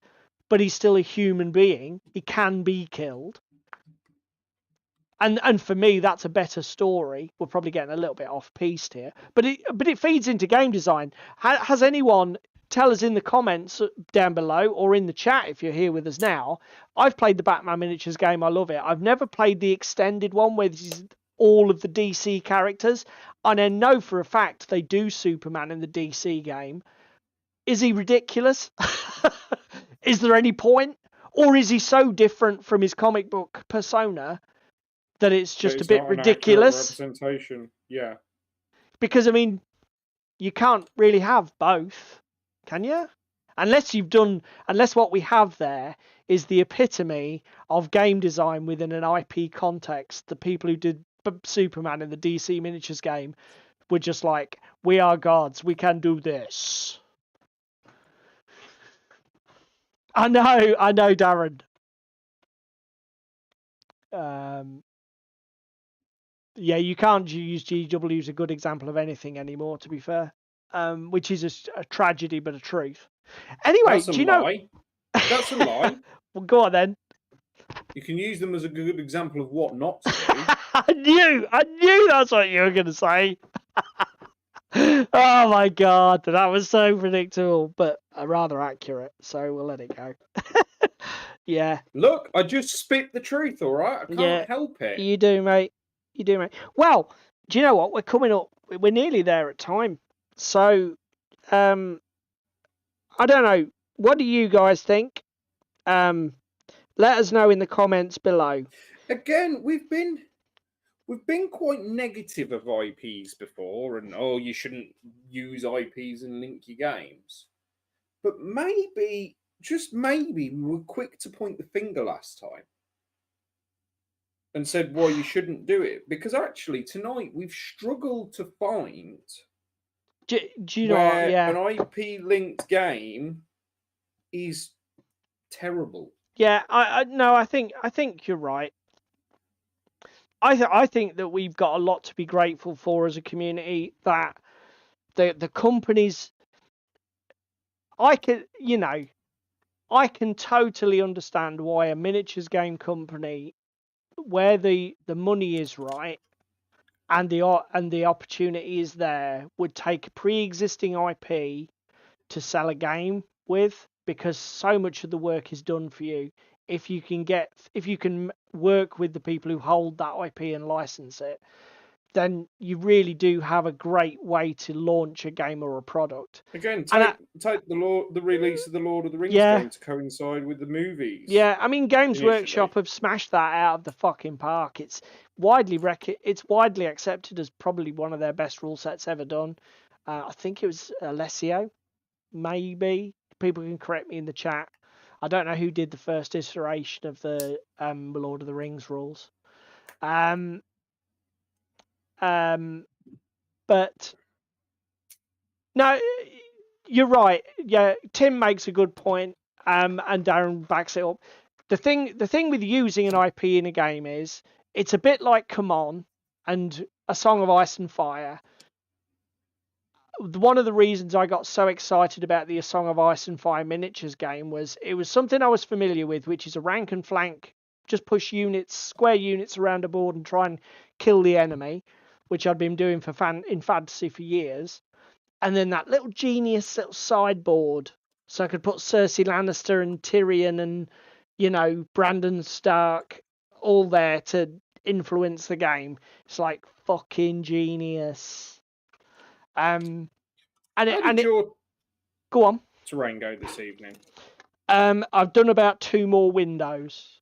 but he's still a human being. He can be killed. And for me, that's a better story. We're probably getting a little bit off piste here, but it feeds into game design. Has anyone, tell us in the comments down below or in the chat if you're here with us now? I've played the Batman miniatures game. I love it. I've never played the extended one where this is all of the DC characters. And I know for a fact they do Superman in the DC game. Is he ridiculous? Is there any point? Or is he so different from his comic book persona that it's just a bit ridiculous? Representation, yeah. Because I mean, you can't really have both, can you? Unless what we have there is the epitome of game design within an IP context. The people who did Superman in the DC miniatures game were just like, we are gods, we can do this. I know, Darren. Yeah, you can't use GW as a good example of anything anymore, to be fair, which is a tragedy, but a truth. Anyway, do you know? That's a lie. Well, go on then. You can use them as a good example of what not to do. I knew that's what you were going to say. Oh my god, that was so predictable, but rather accurate, so we'll let it go. Yeah. Look, I just spit the truth, all right? I can't help it. You do, mate. You do, mate. Well, do you know what? We're coming up. We're nearly there at time. So, I don't know. What do you guys think? There's Let us know in the comments below. Again, we've been quite negative of IPs before, and you shouldn't use IPs and link your games. But maybe, just maybe, we were quick to point the finger last time and said why you shouldn't do it. Because actually, tonight we've struggled to find Do you know what? where Yeah. an IP linked game is terrible. Yeah, I think you're right. I think that we've got a lot to be grateful for as a community, that the companies, I can totally understand why a miniatures game company, where the money is right and the opportunity is there, would take a pre-existing IP to sell a game with, because so much of the work is done for you if you can work with the people who hold that IP and license it. Then you really do have a great way to launch a game or a product. Again, And take the release of the Lord of the Rings yeah, game to coincide with the movies. yeah. I mean, Games Initially. Workshop have smashed that out of the fucking park. It's widely accepted as probably one of their best rule sets ever done. I think it was Alessio, maybe. People can correct me in the chat. I don't know who did the first iteration of the Lord of the Rings rules. But no, you're right. Yeah, Tim makes a good point, and Darren backs it up. The thing with using an IP in a game is it's a bit like Come On and A Song of Ice and Fire. One of the reasons I got so excited about the A Song of Ice and Fire miniatures game was it was something I was familiar with, which is a rank and flank, just push square units around a board and try and kill the enemy, which I'd been doing in fantasy for years. And then that little genius little sideboard, so I could put Cersei Lannister and Tyrion and Brandon Stark all there to influence the game. It's like fucking genius. Go on. Terrain go this evening? I've done about 2 more windows.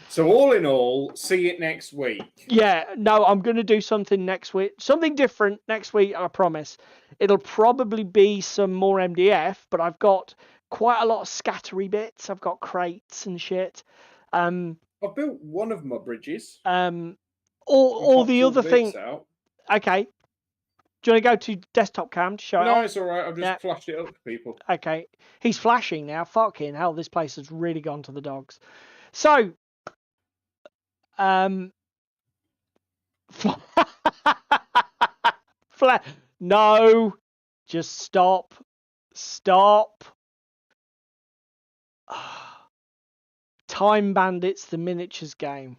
So all in all, see it next week. Yeah, no, I'm going to do something next week. Something different next week, I promise. It'll probably be some more MDF, but I've got quite a lot of scattery bits. I've got crates and shit. I've built one of my bridges. All the other thing. Out. Okay. Do you want to go to desktop cam to show it? No, it's all right. I've just flashed it up for people. Okay. He's flashing now. Fucking hell, this place has really gone to the dogs. So, no, just stop. Time Bandits, the miniatures game.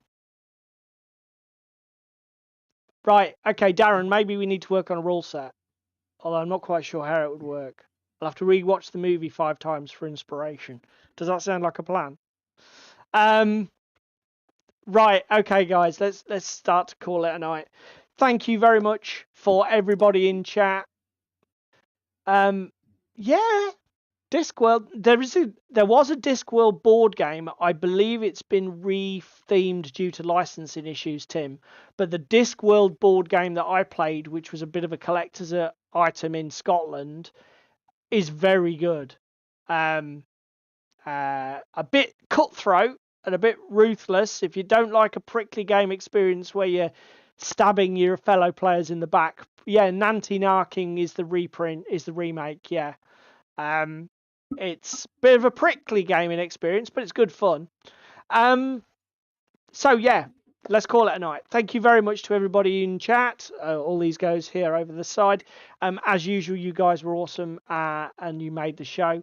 Right, okay, Darren, maybe we need to work on a rule set. Although I'm not quite sure how it would work. I'll have to rewatch the movie 5 times for inspiration. Does that sound like a plan? Right, okay, guys, let's start to call it a night. Thank you very much for everybody in chat. Yeah, Discworld. There was a Discworld board game. I believe it's been rethemed due to licensing issues, Tim. But the Discworld board game that I played, which was a bit of a collector's item in Scotland, is very good. A bit cutthroat and a bit ruthless. If you don't like a prickly game experience where you're stabbing your fellow players in the back, yeah, Nanty Narking is the remake. Yeah. It's a bit of a prickly gaming experience, but it's good fun. So yeah, let's call it a night. Thank you very much to everybody in chat. All these guys here over the side. As usual, you guys were awesome, and you made the show.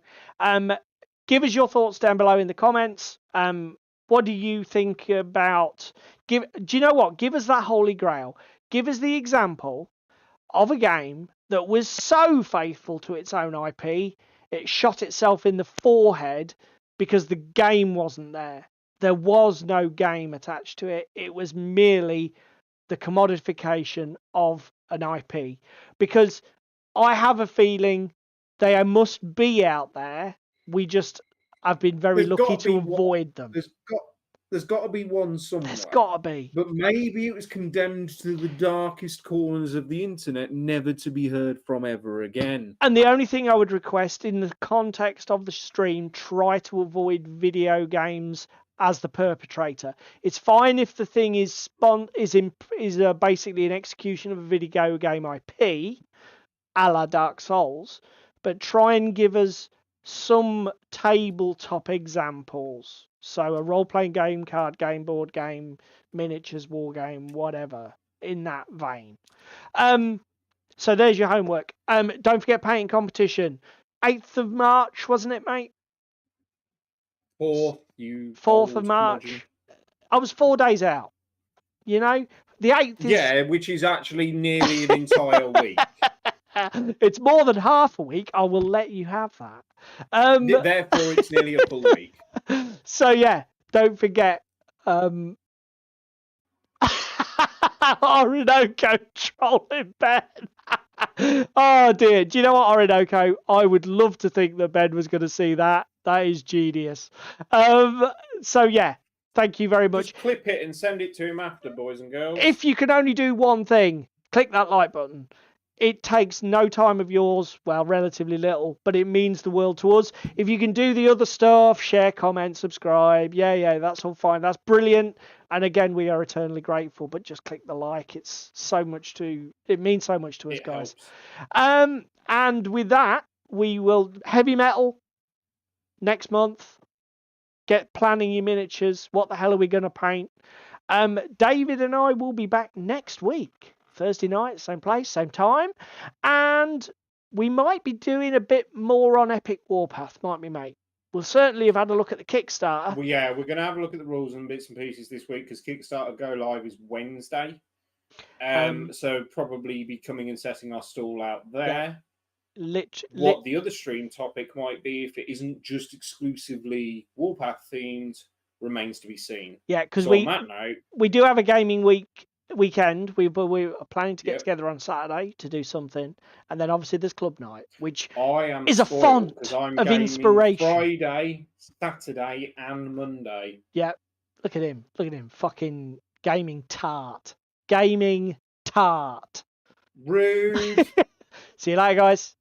Give us your thoughts down below in the comments. What do you think about? Do you know what? Give us that holy grail. Give us the example of a game that was so faithful to its own IP, it shot itself in the forehead because the game wasn't there. There was no game attached to it. It was merely the commodification of an IP. Because I have a feeling they must be out there. We just I've been very There's lucky got to to be avoid them. There's got to be one somewhere. There's got to be. But maybe it was condemned to the darkest corners of the internet, never to be heard from ever again. And the only thing I would request in the context of the stream, try to avoid video games as the perpetrator. It's fine if the thing is basically an execution of a video game IP, a la Dark Souls, but try and give us some tabletop examples. So a role-playing game, card game, board game, miniatures, war game, whatever, in that vein. So there's your homework. Don't forget painting competition. 8th of March, wasn't it, mate? 4th of March. I was 4 days out. You know, the 8th is... Yeah, which is actually nearly an entire week. It's more than half a week. I will let you have that. Therefore, it's nearly a full week. So, yeah, don't forget... Orinoco trolling Ben. Oh dear. Do you know what, Orinoco? I would love to think that Ben was going to see that. That is genius. So yeah, thank you very much. Just clip it and send it to him after, boys and girls. If you can only do one thing, click that like button. It takes no time of yours, well, relatively little, but it means the world to us. If you can do the other stuff, share, comment, subscribe, yeah, that's all fine. That's brilliant. And again, we are eternally grateful, but just click the like. It means so much to us, guys. Helps. And with that, we will heavy metal next month. Get planning your miniatures. What the hell are we going to paint? David and I will be back next week. Thursday night, same place, same time. And we might be doing a bit more on Epic Warpath, might we, mate? We'll certainly have had a look at the Kickstarter. Well, yeah, we're going to have a look at the rules and bits and pieces this week because Kickstarter go live is Wednesday. So probably be coming and setting our stall out there. What the other stream topic might be, if it isn't just exclusively Warpath themed, remains to be seen. Yeah, because on that note, we do have a gaming weekend. We are planning to get together on Saturday to do something, and then obviously there's club night, which is a font of inspiration. Friday, Saturday, and Monday. Yeah, look at him, fucking gaming tart. Rude. See you later, guys.